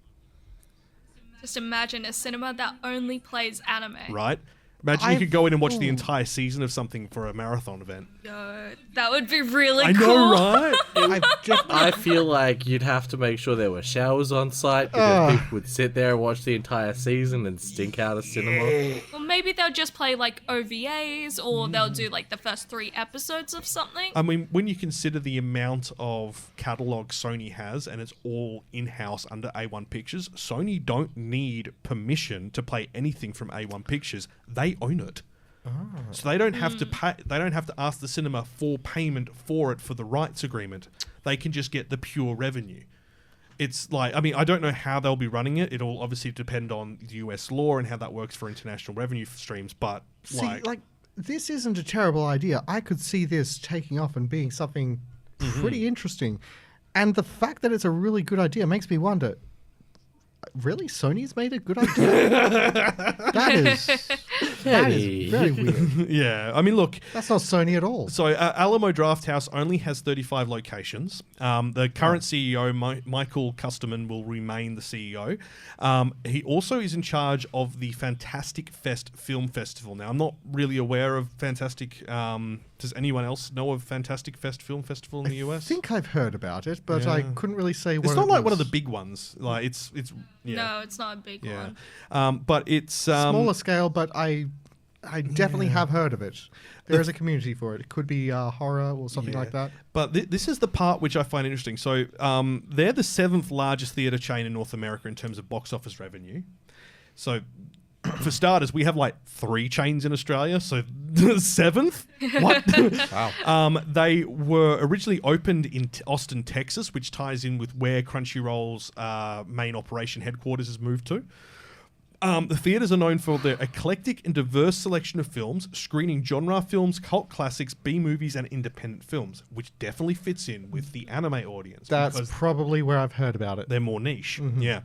Just imagine a cinema that only plays anime. Right? Imagine you could go in and watch the entire season of something for a marathon event. Yo, that would be really I cool. know, right? I feel like you'd have to make sure there were showers on site because people would sit there and watch the entire season and stink out of cinema. Well, maybe they'll just play like OVAs, or they'll do like the first 3 episodes of something. I mean, when you consider the amount of catalog Sony has, and it's all in-house under A1 Pictures, Sony don't need permission to play anything from A1 Pictures. They own it. So they don't have to pay. They don't have to ask the cinema for payment for it for the rights agreement. They can just get the pure revenue. It's like, I mean, I don't know how they'll be running it. It'll obviously depend on the US law and how that works for international revenue streams. But this isn't a terrible idea. I could see this taking off and being something pretty interesting. And the fact that it's a really good idea makes me wonder, really? Sony's made a good idea? That is very weird. Yeah, I mean, look. That's not Sony at all. So Alamo Drafthouse only has 35 locations. The current CEO, Michael Kusterman, will remain the CEO. He also is in charge of the Fantastic Fest Film Festival. Now, I'm not really aware of Fantastic... does anyone else know of Fantastic Fest Film Festival in the US? I think I've heard about it, but I couldn't really say what it was. It's not like one of the big ones. Like it's yeah. No, it's not a big one. But it's smaller scale, but I definitely have heard of it. There is a community for it. It could be horror or something like that. But this is the part which I find interesting. So they're the 7th largest theatre chain in North America in terms of box office revenue. So for starters, we have like 3 chains in Australia, so 7th? What? Wow. They were originally opened in Austin, Texas, which ties in with where Crunchyroll's main operation headquarters has moved to. The theatres are known for their eclectic and diverse selection of films, screening genre films, cult classics, B-movies, and independent films, which definitely fits in with the anime audience. That's probably where I've heard about it. They're more niche, yeah.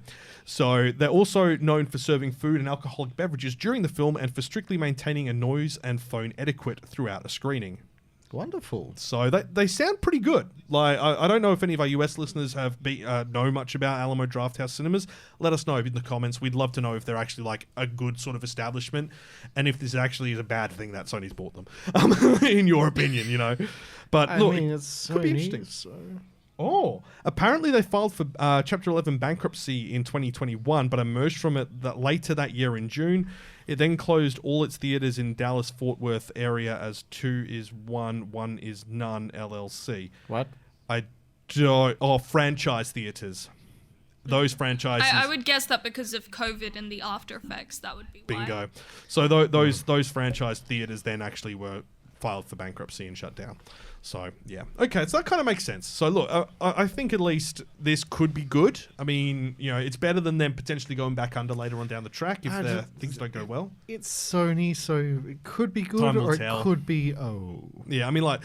So they're also known for serving food and alcoholic beverages during the film and for strictly maintaining a noise and phone etiquette throughout a screening. Wonderful. So they sound pretty good. Like I don't know if any of our US listeners have know much about Alamo Drafthouse Cinemas. Let us know in the comments. We'd love to know if they're actually like a good sort of establishment, and if this actually is a bad thing that Sony's bought them. In your opinion, you know. But look, it's could be interesting. So. Oh, apparently they filed for Chapter 11 bankruptcy in 2021, but emerged from it later that year in June. It then closed all its theaters in Dallas-Fort Worth area as 2 is 1, 1 is none LLC. What? Franchise theaters. Those franchises. I would guess that because of COVID and the after effects, that would be bingo. why. So those franchise theaters then actually were filed for bankruptcy and shut down. So, yeah. Okay, so that kind of makes sense. So, look, I think at least this could be good. I mean, you know, it's better than them potentially going back under later on down the track if things don't go well. It's Sony, so it could be good Time will or tell. it could be, Yeah, I mean, like,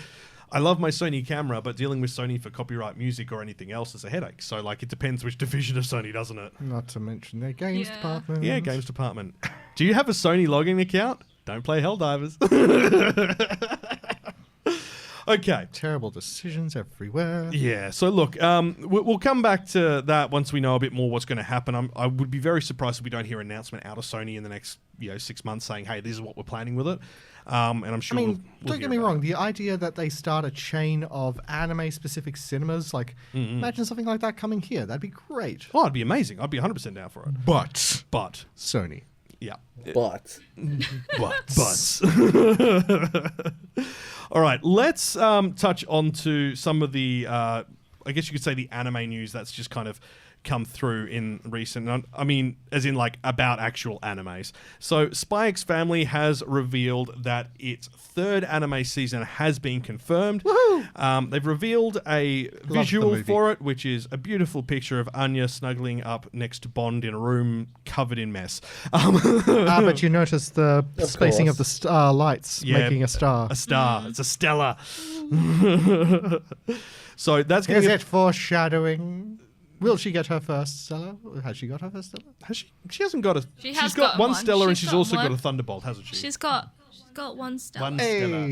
I love my Sony camera, but dealing with Sony for copyright music or anything else is a headache. So, like, it depends which division of Sony, doesn't it? Not to mention their games department. Yeah, games department. Do you have a Sony login account? Don't play Helldivers. Okay. Terrible decisions everywhere. Yeah. So look, we'll come back to that once we know a bit more what's going to happen. I would be very surprised if we don't hear an announcement out of Sony in the next 6 months saying, "Hey, this is what we're planning with it." And I'm sure. we'll don't get me wrong. The idea that they start a chain of anime-specific cinemas, like imagine something like that coming here. That'd be great. Oh, it'd be amazing. I'd be 100% down for it. But Sony. Yeah. But. All right, let's touch on to some of the, I guess you could say the anime news that's just kind of come through in recent, I mean, as in like about actual animes. So Spy X Family has revealed that its 3rd anime season has been confirmed. Woohoo! They've revealed a visual for it, which is a beautiful picture of Anya snuggling up next to Bond in a room covered in mess. But you notice the spacing of the star lights making a star. A star. It's a stellar. So that's going to Is it foreshadowing? Will she get her first stellar? Has she got her first stellar? Has she? She hasn't got a. She's got one stellar, and she's also got a thunderbolt, hasn't she? She's got one stellar. One stellar.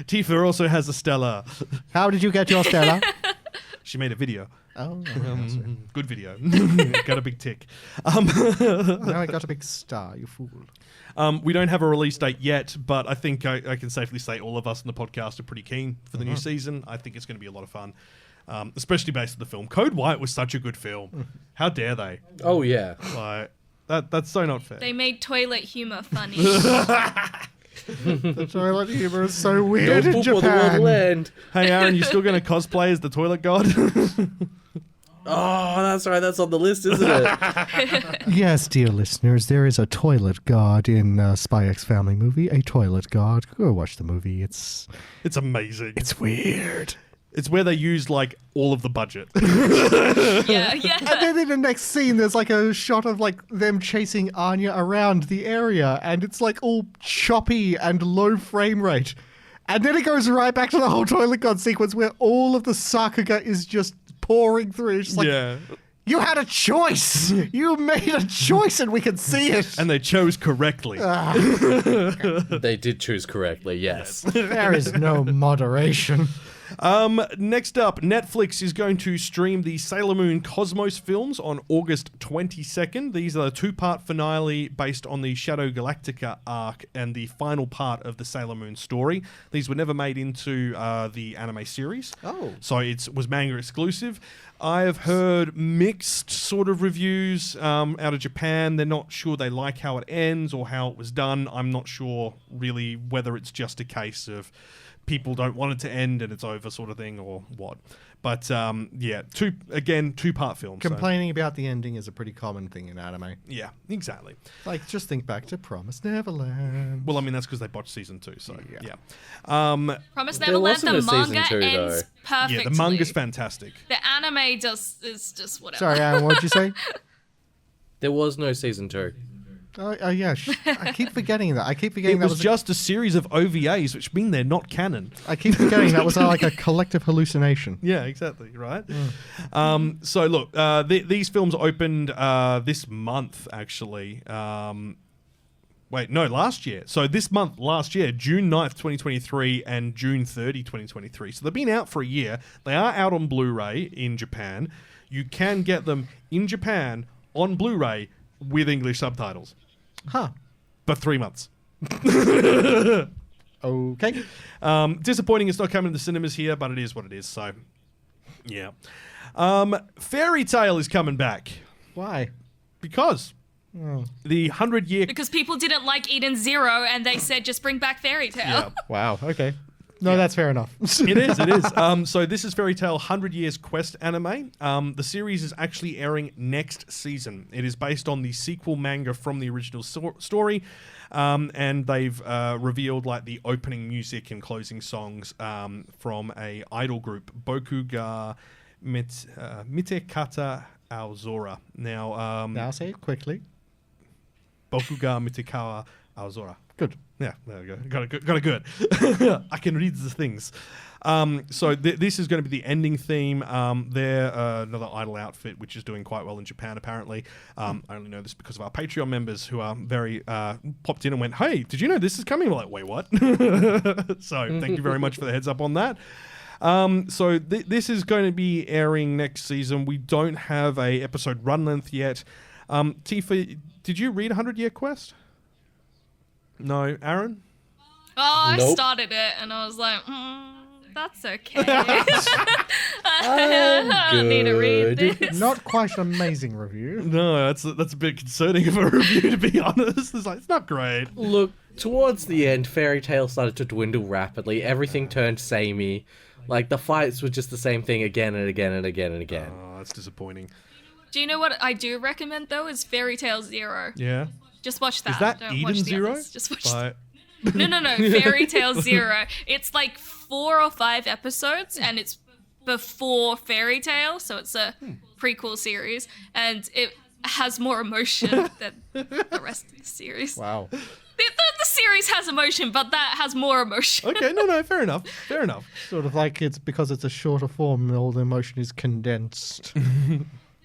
Tifa also has a stellar. How did you get your stellar? She made a video. Oh, Good video. Got a big tick. now I got a big star, you fool. We don't have a release date yet, but I think I can safely say all of us in the podcast are pretty keen for the new season. I think it's going to be a lot of fun, especially based on the film. Code White was such a good film. How dare they? Oh, yeah. Like that's so not fair. They made toilet humor funny. The toilet humor is so weird in Don't poop or the world Japan. will end. Hey, Aaron, you still going to cosplay as the toilet god? Oh, that's right. That's on the list, isn't it? Yes, dear listeners, there is a toilet god in Spy X Family movie. A toilet god. Go watch the movie. It's amazing. weird. It's where they used like all of the budget. yeah. And then in the next scene, there's like a shot of like them chasing Anya around the area, and it's like all choppy and low frame rate. And then it goes right back to the whole toilet god sequence where all of the Sakuga is just pouring through. It's just like, Yeah. you had a choice. You made a choice, and we can see it. And they chose correctly. They did choose correctly, yes. There is no moderation. Next up, Netflix is going to stream the Sailor Moon Cosmos films on August 22nd. These are the two-part finale based on the Shadow Galactica arc and the final part of the Sailor Moon story. These were never made into the anime series. Oh. So it was manga exclusive. I have heard mixed sort of reviews out of Japan. They're not sure they like how it ends or how it was done. I'm not sure really whether it's just a case of people don't want it to end and it's over sort of thing or what. But yeah, two-part film. Complaining about the ending is a pretty common thing in anime. Yeah, exactly. Like, just think back to Promised Neverland. Well, I mean, that's because they botched season 2, so yeah. Promise There Neverland, wasn't the a season manga 2 ends though. perfectly. Yeah, the manga's fantastic. The anime is just whatever. Sorry, Aaron, what did you say? There was no season 2. Oh yeah, I keep forgetting that. I keep forgetting It that was just a series of OVAs, which mean they're not canon. I keep forgetting that was like a collective hallucination. Yeah, exactly, right? So look, these films opened this month, actually. Last year. So this month, last year, June 9th, 2023 and June 30, 2023. So they've been out for a year. They are out on Blu-ray in Japan. You can get them in Japan on Blu-ray with English subtitles. Huh. But 3 months. Okay. Disappointing it's not coming to the cinemas here, but it is what it is, so yeah. Fairy Tail is coming back. Why? Because the 100-year... Because people didn't like Eden Zero and they said just bring back Fairy Tail. Yeah. Wow. Okay. No, that's fair enough. It is. So this is Fairy Tail 100 Years Quest anime. The series is actually airing next season. It is based on the sequel manga from the original story, and they've revealed like the opening music and closing songs from a idol group, Boku ga Mite Kata Aozora. Now say it quickly. Boku ga Mite Kata Aozora. Good. Yeah, there we go. Got it good. I can read the things. So this is going to be the ending theme. They're another idol outfit, which is doing quite well in Japan, apparently. I only know this because of our Patreon members who are very popped in and went, hey, did you know this is coming? We're like, wait, what? So thank you very much for the heads up on that. So this is going to be airing next season. We don't have a episode run length yet. Tifa, did you read 100 Year Quest? No, Aaron? I Nope. started it and I was like, that's okay. I don't need to read this. Not quite an amazing review. No, that's a bit concerning of a review, to be honest. It's not great. Look, towards the end, Fairy Tail started to dwindle rapidly. Everything turned samey. Like, the fights were just the same thing again and again and again and again. Oh, that's disappointing. Do you know what I do recommend though? Is Fairy Tail Zero. Yeah. Just watch that. Is that Don't Eden watch the Zero? others. Just watch Like, No. Fairy Tail Zero. It's like 4 or 5 episodes, and it's before Fairy Tail, so it's a prequel series, and it has more emotion than the rest of the series. Wow. The series has emotion, but that has more emotion. okay, no, fair enough. Fair enough. Sort of like it's because it's a shorter form, all the emotion is condensed.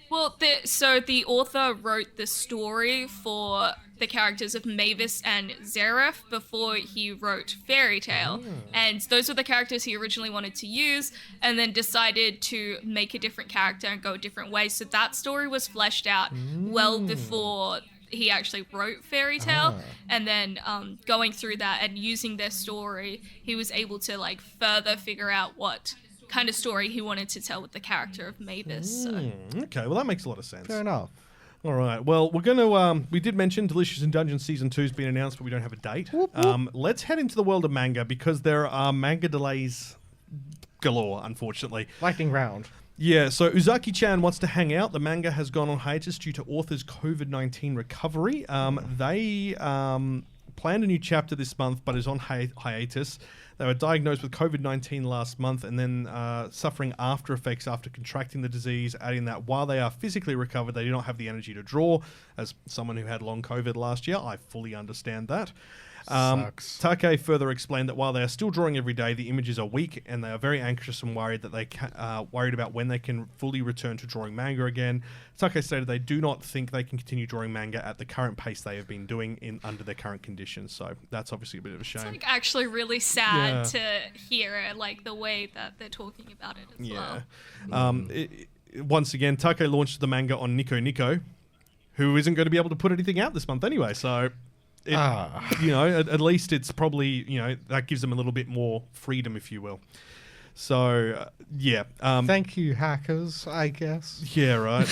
Well, so the author wrote the story for the characters of Mavis and Zareth before he wrote Fairy Tail. And those were the characters he originally wanted to use and then decided to make a different character and go a different way. So that story was fleshed out well before he actually wrote Fairy Tail. And then going through that and using their story, he was able to like further figure out what kind of story he wanted to tell with the character of Mavis. So. Okay, well that makes a lot of sense. Fair enough. All right. Well, we're going to... we did mention Delicious in Dungeon Season 2 has been announced, but we don't have a date. Let's head into the world of manga because there are manga delays galore, unfortunately. Lightning round. Yeah, so Uzaki-chan wants to hang out. The manga has gone on hiatus due to author's COVID-19 recovery. They planned a new chapter this month, but is on hiatus. They were diagnosed with COVID-19 last month and then suffering after effects after contracting the disease, adding that while they are physically recovered, they do not have the energy to draw. As someone who had long COVID last year, I fully understand that. Sucks. Take further explained that while they are still drawing every day, the images are weak and they are very anxious and worried that worried about when they can fully return to drawing manga again. Take stated they do not think they can continue drawing manga at the current pace they have been doing under their current conditions. So that's obviously a bit of a shame. It's like actually really sad to hear it, like the way that they're talking about it as well. Once again, Take launched the manga on Nico Nico, who isn't going to be able to put anything out this month anyway. So at least it's probably, that gives them a little bit more freedom, if you will. So, thank you, hackers, I guess. Yeah, right.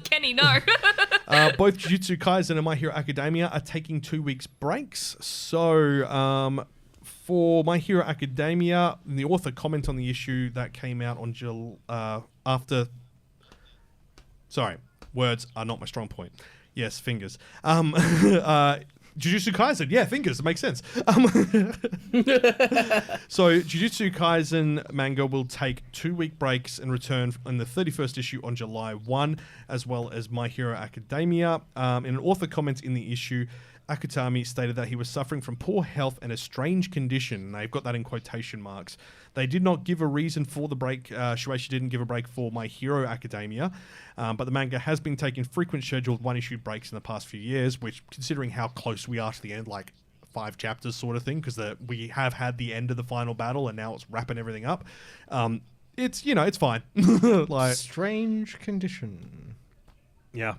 Kenny, no. Both Jujutsu Kaisen and My Hero Academia are taking 2 weeks breaks. So, for My Hero Academia, the author comments on the issue that came out on words are not my strong point. Yes, fingers. Jujutsu Kaisen, fingers, it makes sense. So Jujutsu Kaisen manga will take 2 week breaks and return in the 31st issue on July 1, as well as My Hero Academia. In an author comment in the issue, Akutami stated that he was suffering from poor health and a strange condition. They've got that in quotation marks. They did not give a reason for the break. Shueisha didn't give a break for My Hero Academia, but the manga has been taking frequent scheduled one-issue breaks in the past few years, which, considering how close we are to the end, like 5 chapters sort of thing, because we have had the end of the final battle and now it's wrapping everything up. It's fine. Strange condition. Yeah.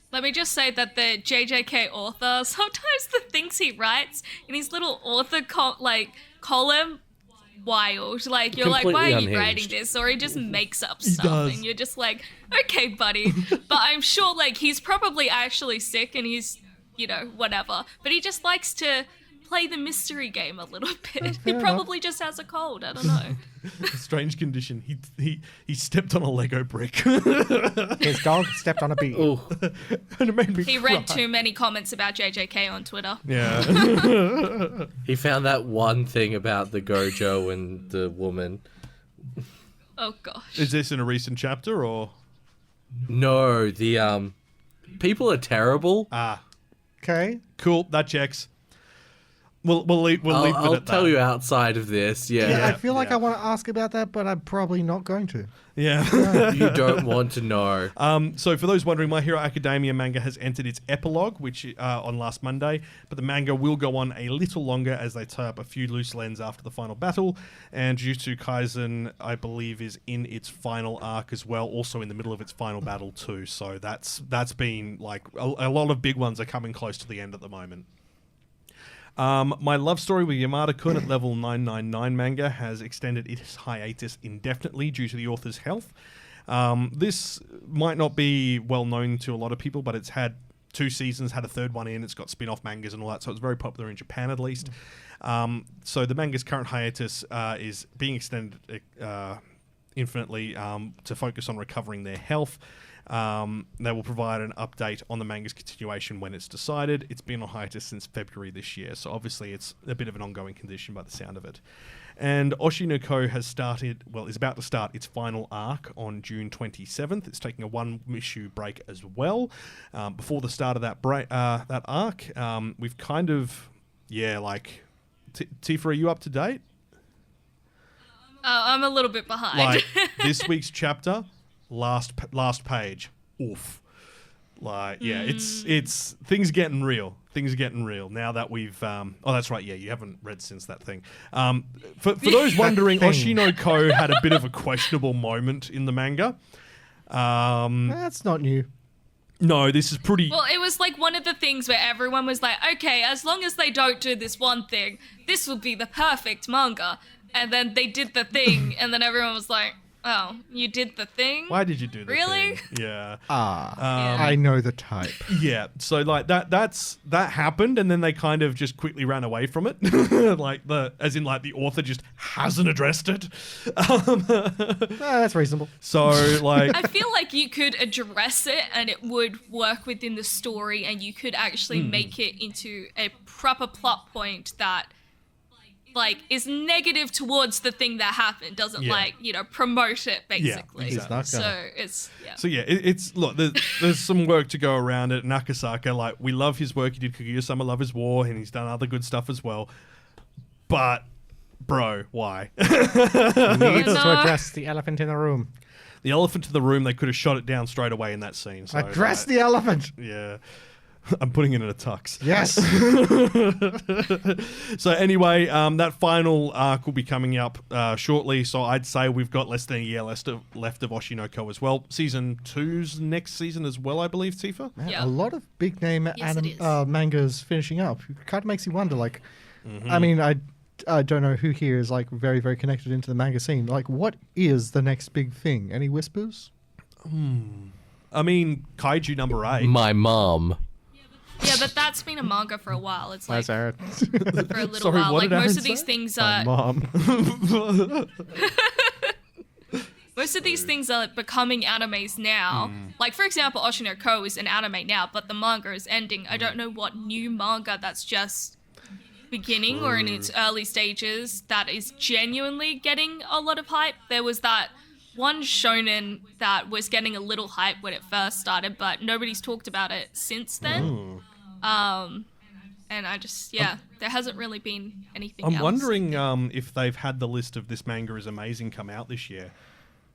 Let me just say that the JJK author, sometimes the things he writes in his little author column, wild. Like, you're Completely like, why are you unhinged. writing this? Or he just makes up stuff. does. And you're just like, okay, buddy. But I'm sure, he's probably actually sick and he's, whatever. But he just likes to play the mystery game a little bit. He probably just has a cold. I don't know. Strange condition. He stepped on a Lego brick. His dog stepped on a bee. Oh, And it made me He read too many comments about JJK on Twitter. Yeah. he found that one thing about the Gojo and the woman. Oh, gosh. Is this in a recent chapter or? No, the people are terrible. Okay. Cool. That checks. We'll leave it I'll at tell that. you outside of this. I feel like I want to ask about that, but I'm probably not going to. Yeah. You don't want to know. So for those wondering, My Hero Academia manga has entered its epilogue, which on last Monday, but the manga will go on a little longer as they tie up a few loose ends after the final battle. And Jujutsu Kaisen, I believe, is in its final arc as well, also in the middle of its final battle too. So that's been a lot of big ones are coming close to the end at the moment. My love story with Yamada-kun at level 999 manga has extended its hiatus indefinitely due to the author's health. This might not be well known to a lot of people, but it's had 2 seasons, had a 3rd one in, it's got spin-off mangas and all that, so it's very popular in Japan at least. So the manga's current hiatus is being extended infinitely to focus on recovering their health. They will provide an update on the manga's continuation when it's decided. It's been on hiatus since February this year, so obviously it's a bit of an ongoing condition by the sound of it. And Oshi no Ko is about to start its final arc on June 27th. It's taking a 1-issue break as well. Before the start of that arc, we've kind of, Tifa, are you up to date? I'm a little bit behind. This week's chapter, last page. oof. Like, yeah, it's things are getting real. Things are getting real now that we've. Oh, that's right. Yeah, you haven't read since that thing. For those wondering, Oshi no Ko had a bit of a questionable moment in the manga. That's not new. No, this is pretty. Well, it was like one of the things where everyone was like, okay, as long as they don't do this one thing, this will be the perfect manga. And then they did the thing, and then everyone was like, oh, you did the thing? Why did you do that? Really? Thing? Yeah. I know the type. Yeah. So like that happened, and then they kind of just quickly ran away from it. Like as in the author just hasn't addressed it. That's reasonable. So like I feel like you could address it and it would work within the story, and you could actually make it into a proper plot point that is negative towards the thing that happened, doesn't promote it basically. Yeah, exactly. So it's look, there's some work to go around it. Nakasaka, we love his work. He did Kaguya-sama Love is War, and he's done other good stuff as well. But bro, why? Needs to address the elephant in the room. The elephant in the room, they could have shot it down straight away in that scene. So, address the elephant. Yeah. I'm putting it in a tux. Yes. So anyway, that final arc will be coming up shortly. So I'd say we've got less than a year left of Oshi no Ko as well. Season 2's next season as well, I believe, Tifa. Man, a lot of big name mangas finishing up. It kind of makes you wonder. I mean, I don't know who here is very, very connected into the manga scene. What is the next big thing? Any whispers? I mean, Kaiju number 8. My mom. Yeah, but that's been a manga for a while. It's That's Aaron. For a little Sorry, while. what did Most Aaron of these say? things My are mom. most of these things are becoming animes now. For example, Oshi no Ko is an anime now, but the manga is ending. I don't know what new manga that's just beginning or in its early stages that is genuinely getting a lot of hype. There was that one shonen that was getting a little hype when it first started, but nobody's talked about it since then. And I just, there hasn't really been anything else. I'm wondering if they've had the list of This Manga is Amazing come out this year.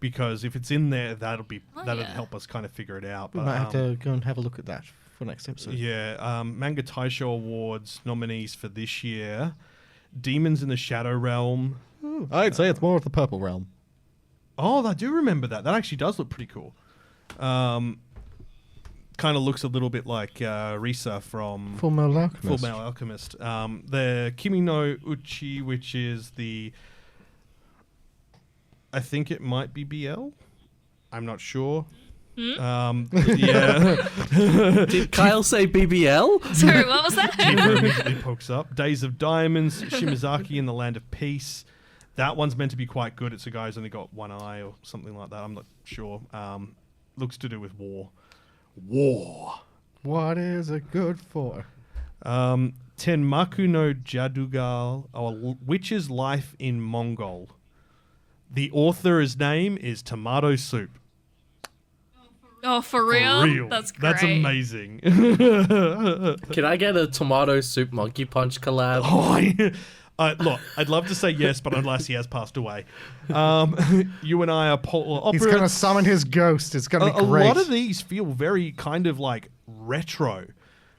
Because if it's in there, that'll help us kind of figure it out. We But, might have to go and have a look at that for next episode. Yeah, Manga Taisho Awards nominees for this year. Demons in the Shadow Realm. I'd say it's more of the purple realm. Oh, I do remember that. That actually does look pretty cool. Kind of looks a little bit like Risa from Full Metal Alchemist. Full Metal Alchemist. The Kimi no Uchi, which is I think it might be BL. I'm not sure. Yeah. Did Kyle say BBL? Sorry, what was that? Immediately pokes up. Days of Diamonds, Shimazaki in the Land of Peace. That one's meant to be quite good. It's a guy who's only got one eye or something like that. I'm not sure. Looks to do with war. War. What is it good for? Tenmaku no Jadugal, or Witch's Life in Mongol. The author's name is Tomato Soup. Oh, for real? For real. That's great. That's amazing. Can I get a tomato soup monkey punch collab? Look, I'd love to say yes, but unless he has passed away. You and I are polar He's going to summon his ghost. It's going to be great. A lot of these feel very kind of retro.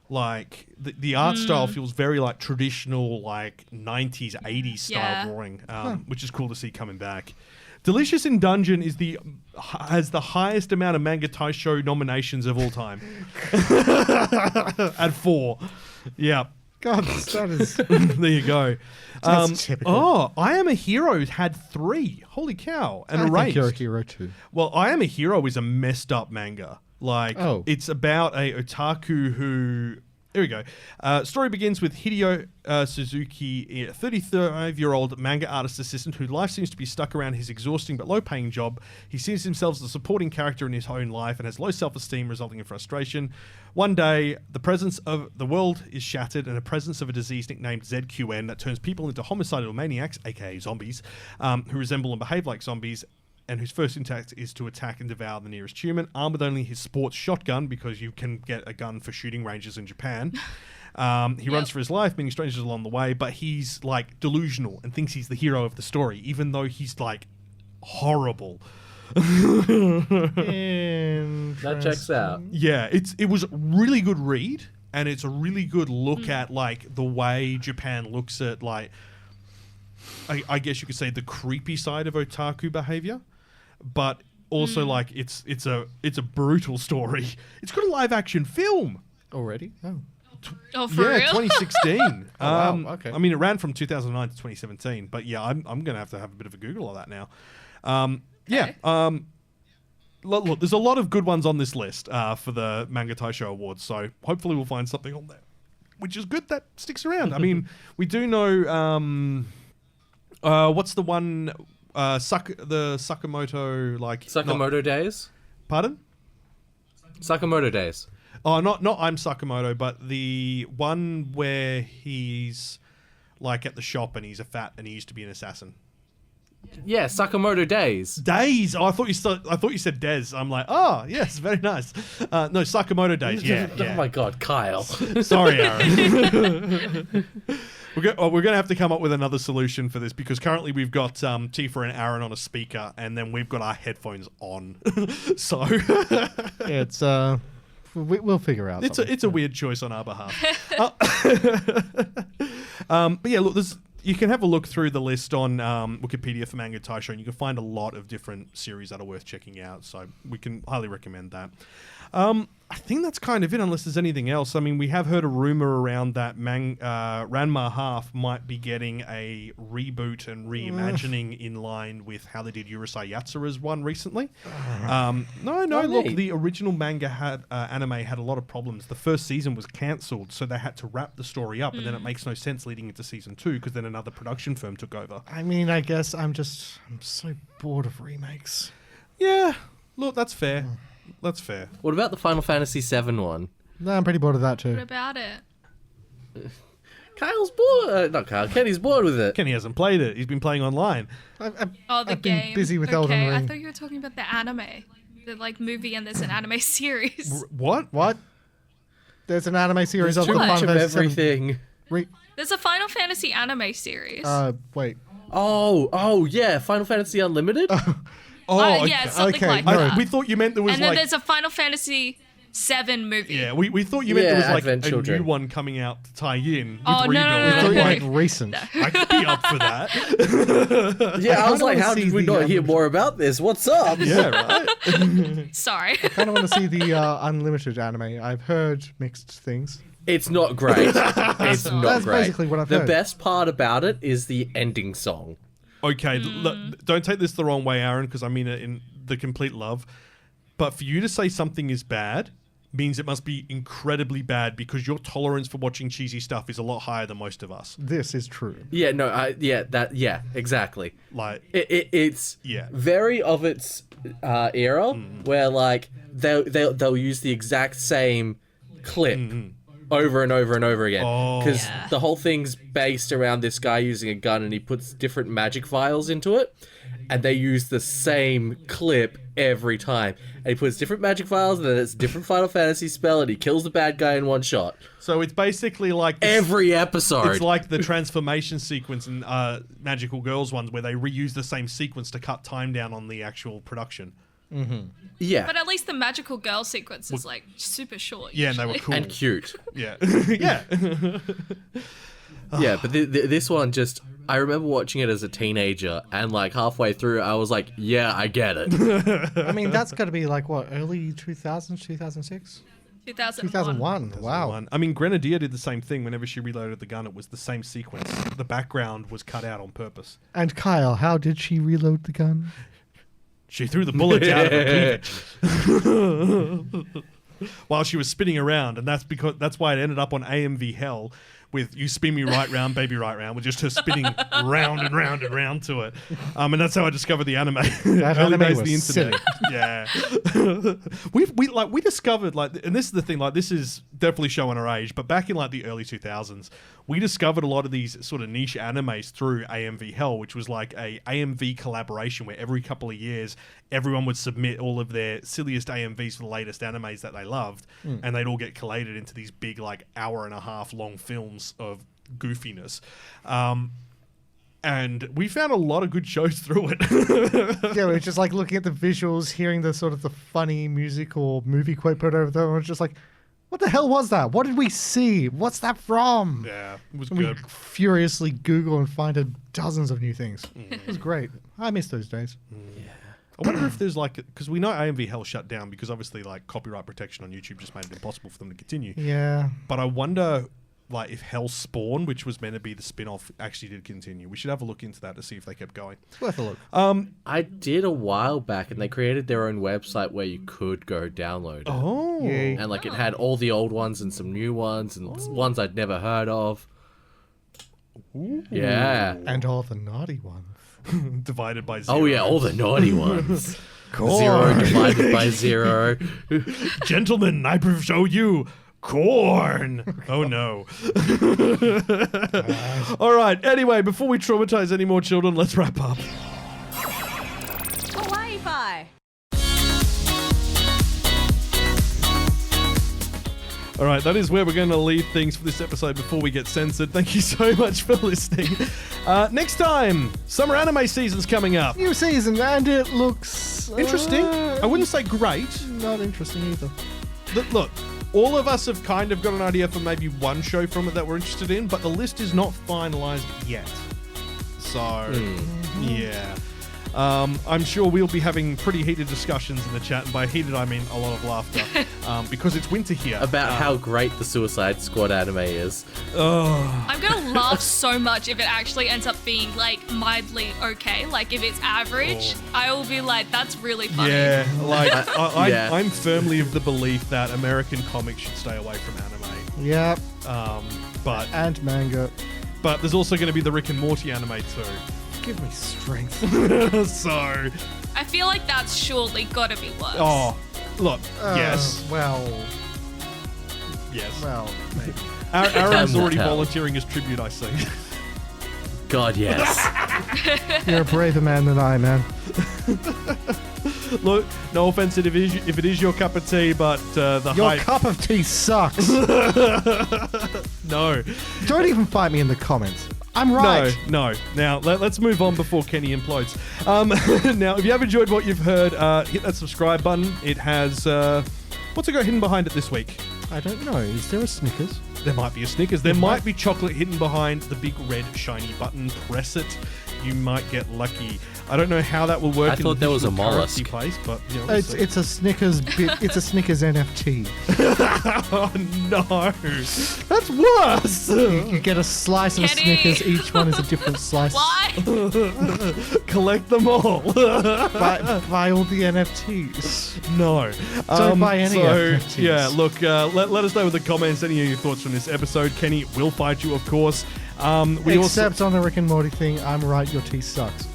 The art style feels very traditional, 90s, 80s style drawing, which is cool to see coming back. Delicious in Dungeon has the highest amount of Manga Taisho nominations of all time. At 4. Yeah. God, that is... There you go. That's typical. Oh, I Am a Hero had 3. Holy cow. And I erased. think you're a hero too. Well, I Am a Hero is a messed up manga. It's about a otaku who... Here we go. Story begins with Hideo Suzuki, a 35-year-old manga artist assistant whose life seems to be stuck around his exhausting but low-paying job. He sees himself as a supporting character in his own life and has low self-esteem, resulting in frustration. One day, the presence of the world is shattered, and the presence of a disease nicknamed ZQN that turns people into homicidal maniacs, aka zombies, who resemble and behave like zombies, and whose first instinct is to attack and devour the nearest human, armed with only his sports shotgun, because you can get a gun for shooting ranges in Japan. He runs for his life, meeting strangers along the way, but he's delusional and thinks he's the hero of the story, even though he's horrible. That checks out. Yeah, it was a really good read, and it's a really good look at like the way Japan looks at like I guess you could say the creepy side of otaku behavior, but also like it's a brutal story. It's got a live action film Already? Oh. Oh, for real? 2016. wow, okay. I mean, it ran from 2009 to 2017, but yeah, I'm going to have a bit of a Google of that now. Look, there's a lot of good ones on this list for the Manga Taisho Awards, so hopefully we'll find something on there, which is good that sticks around. I mean, we do know what's the one the Sakamoto like Sakamoto Days? Pardon? Sakamoto Days. Oh, not I'm Sakamoto, but the one where he's like at the shop and he's a fat and he used to be an assassin. Yeah, Sakamoto Days. Days. Oh, I thought you said Des. I'm like, oh yes, very nice. No, Sakamoto Days. Yeah. Oh my God, Kyle. Sorry, Aaron. We're going to have to come up with another solution for this because currently we've got Tifa and Aaron on a speaker, and then we've got our headphones on. So It's we'll figure out. it's a weird choice on our behalf. But yeah, look, you can have a look through the list on Wikipedia for Manga Taisho, and you can find a lot of different series that are worth checking out. So we can highly recommend that. I think that's kind of it, unless there's anything else. I mean, we have heard a rumor around that Ranma Half might be getting a reboot and reimagining in line with how they did Urusei Yatsura's one recently. Look, the original manga anime had a lot of problems. The first season was cancelled, so they had to wrap the story up, and then it makes no sense leading into season 2 because then another production firm took over. I mean, I guess I'm so bored of remakes. Yeah, look, that's fair. That's fair. What about the Final Fantasy VII one? No, I'm pretty bored of that too. What about it? Kyle's bored. Not Kyle. Kenny's bored with it. Kenny hasn't played it. He's been playing online. I've been busy with Elden Ring. I thought you were talking about the anime, the like movie, and there's an anime series. What? There's an anime series of Too the much Final of Fantasy everything. There's a Final Fantasy anime series. Wait. Oh yeah, Final Fantasy Unlimited. Yeah, something like that. We thought you meant there was and then there's a Final Fantasy VII movie. Yeah, we thought you meant there was like Advent a Children. new one coming out to tie in with Oh, Rebuild. no. I thought you Like, meant recent. I could be up for that. Yeah, I was kinda like, wanna how see did we the, not hear more about this? What's up? Yeah, right. Sorry. I kind of want to see the Unlimited anime. I've heard mixed things. It's not great. It's not That's great. basically what I've The heard. best part about it is the ending song. Okay, don't take this the wrong way, Aaron, because I mean it in the complete love. But for you to say something is bad means it must be incredibly bad because your tolerance for watching cheesy stuff is a lot higher than most of us. This is true. Yeah, no, exactly. Like, It's Yeah. very of its era where like they'll use the exact same clip over and over and over again because the whole thing's based around this guy using a gun and he puts different magic vials into it and they use the same clip every time and he puts different magic vials and then it's a different Final Fantasy spell and he kills the bad guy in one shot so it's basically like every episode. It's like the transformation sequence in Magical Girls ones where they reuse the same sequence to cut time down on the actual production. Yeah, But at least the magical girl sequence is like super short. Yeah, and they were usually. cool. and cute. Yeah. Yeah. Yeah, but this one just... I remember watching it as a teenager, and like halfway through, I was like, yeah, I get it. I mean, that's got to be like, what, early 2000s, 2006? 2001. Wow. I mean, Grenadier did the same thing. Whenever she reloaded the gun, it was the same sequence. The background was cut out on purpose. And Kyle, how did she reload the gun? She threw the bullets out of her cleavage while she was spinning around, and that's why it ended up on AMV Hell with "You Spin Me Right Round, Baby Right Round," with just her spinning round and round and round to it. And that's how I discovered the anime. That Early anime days of was the internet. Yeah. we discovered and this is the thing, this is definitely showing our age, but back in the early 2000s, we discovered a lot of these sort of niche animes through AMV Hell, which was like a AMV collaboration where every couple of years everyone would submit all of their silliest AMVs for the latest animes that they loved, and they'd all get collated into these big hour and a half long films of goofiness. And we found a lot of good shows through it. Yeah, we were just like looking at the visuals, hearing the sort of the funny music or movie quote put over them. And we're just like, what the hell was that? What did we see? What's that from? Yeah, it was And good. we furiously Google and find dozens of new things. It was great. I miss those days. I wonder if there's like, because we know AMV Hell shut down because obviously like copyright protection on YouTube just made it impossible for them to continue. Yeah. But I wonder like if Hell Spawn, which was meant to be the spin-off, actually did continue. We should have a look into that to see if they kept going. It's worth a look. I did a while back, and they created their own website where you could go download it. Oh. Yay. And like it had all the old ones and some new ones and ones I'd never heard of. Ooh. Yeah. And all the naughty ones. Divided by 0. Oh yeah, all the naughty ones. Cool. 0 divided by 0. Gentlemen, I show you corn. Oh no. All right. Anyway, before we traumatize any more children, let's wrap up. Kawaii-Fi. All right, that is where we're going to leave things for this episode before we get censored. Thank you so much for listening. Next time, summer anime season's coming up. New season, and it looks Interesting. I wouldn't say great. Not interesting either. Look, all of us have kind of got an idea for maybe one show from it that we're interested in, but the list is not finalized yet. So, yeah. I'm sure we'll be having pretty heated discussions in the chat, and by heated I mean a lot of laughter, because it's winter here. About how great the Suicide Squad anime is. I'm gonna laugh so much if it actually ends up being like mildly okay. Like if it's average, I will be like, that's really funny. Yeah, like Yeah. I'm firmly of the belief that American comics should stay away from anime. Yep. But And manga. there's also going to be the Rick and Morty anime too. Give me strength. So, I feel like that's surely gotta be worse. oh, look, yes, Well, maybe. Aaron's Time will already tell. volunteering as tribute, I see. God, yes. You're a braver man than I, man. Look, no offense if it is your cup of tea, but the Your hype. cup of tea sucks. No. Don't even fight me in the comments. I'm right. No. Now, let's move on before Kenny implodes. Now, if you have enjoyed what you've heard, hit that subscribe button. It has... what's it got hidden behind it this week? I don't know. Is there a Snickers? There might be a Snickers. There might be chocolate hidden behind the big red shiny button. Press it. You might get lucky. I don't know how that will work. I thought there was a currency mollusk. place, but you know, we'll see. It's a Snickers. It's a Snickers NFT. Oh no, that's worse. You get a slice of Kenny! Snickers. Each one is a different slice. Why? Collect them all. Buy all the NFTs. No. Don't buy any so, NFTs. Yeah, look, let us know in the comments any of your thoughts from this episode. Kenny will fight you, of course. We Except on the Rick and Morty thing, I'm right, your tea sucks.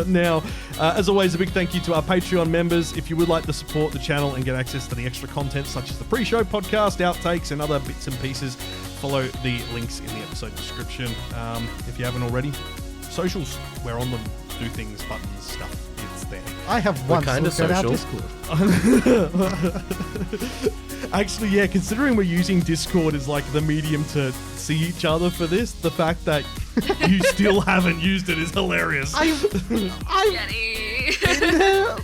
Now, as always, a big thank you to our Patreon members. If you would like to support the channel and get access to the extra content such as the pre-show podcast, outtakes, and other bits and pieces, follow the links in the episode description. If you haven't already, socials, we're on them. Do things, buttons, stuff. It's there. I have once kind looked of at our social. Discord. Actually, yeah, considering we're using Discord as like the medium to see each other for this, the fact that you still haven't used it is hilarious. I Kenny. been there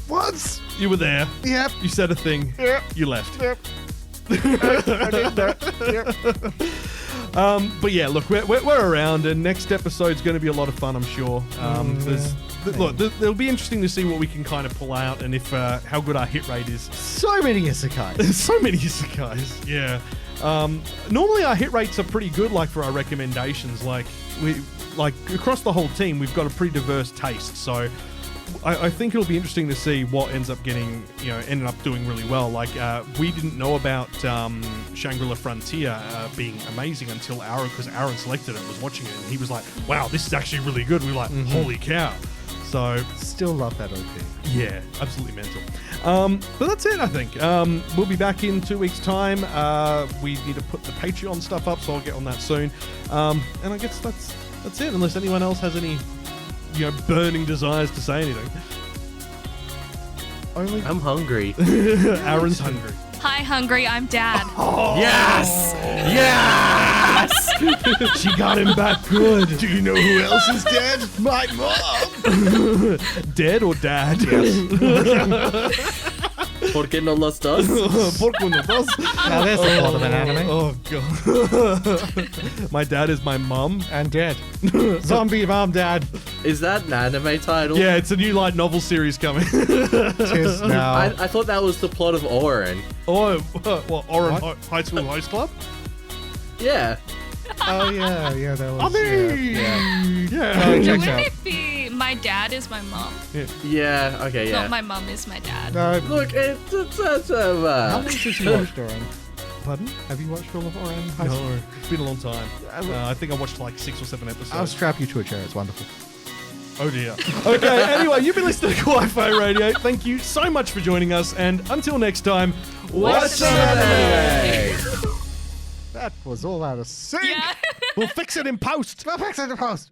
once. You were there. Yep. You said a thing. Yep. You left. Yep. I did that. Yep. But yeah, look, we're around, and next episode's going to be a lot of fun, I'm sure. It'll be interesting to see what we can kind of pull out, and if how good our hit rate is. So many isekais. There's so many isekais, yeah. Normally our hit rates are pretty good, like for our recommendations. Like across the whole team, we've got a pretty diverse taste. So I think it'll be interesting to see what ends up getting, ended up doing really well. Like we didn't know about Shangri-La Frontier being amazing until Aaron, because Aaron selected it, was watching it, and he was like, "Wow, this is actually really good." We were like, "Holy cow!" So Still love that OP. yeah, absolutely mental. But that's it, I think. We'll be back in 2 weeks' time. We need to put the Patreon stuff up, so I'll get on that soon. And I guess that's it, unless anyone else has any, burning desires to say anything. I'm hungry. Aaron's hungry. Hi, hungry. I'm Dad. Yes! Yes! She got him back good. Do you know who else is dead? My mom. Dead or dad? ¿Por qué no los dos? ¿Por qué no dos? Now there's the plot of an anime. Oh god. My dad is my mum. And dead. Zombie mom, dad. Is that an anime title? Yeah, it's a new light novel series coming. Tis now. I thought that was the plot of Oren. Oh, well, Oren What? High School Host Club? Yeah. Oh, yeah, that was... I mean, yeah. Oh, No, checks wouldn't out. it be my dad is my mom? Yeah, okay, yeah. Not my mum is my dad. No, Look, it's how many did you watch, Oren? Pardon? Have you watched all of Oren? High School? No, it's been a long time. I think I watched like 6 or 7 episodes. I'll strap you to a chair. It's wonderful. Oh dear. Okay, anyway, you've been listening to Kawaii-Fi Radio. Thank you so much for joining us, and until next time, What's up, anime? That was all out of sync. Yeah. We'll fix it in post. We'll fix it in post.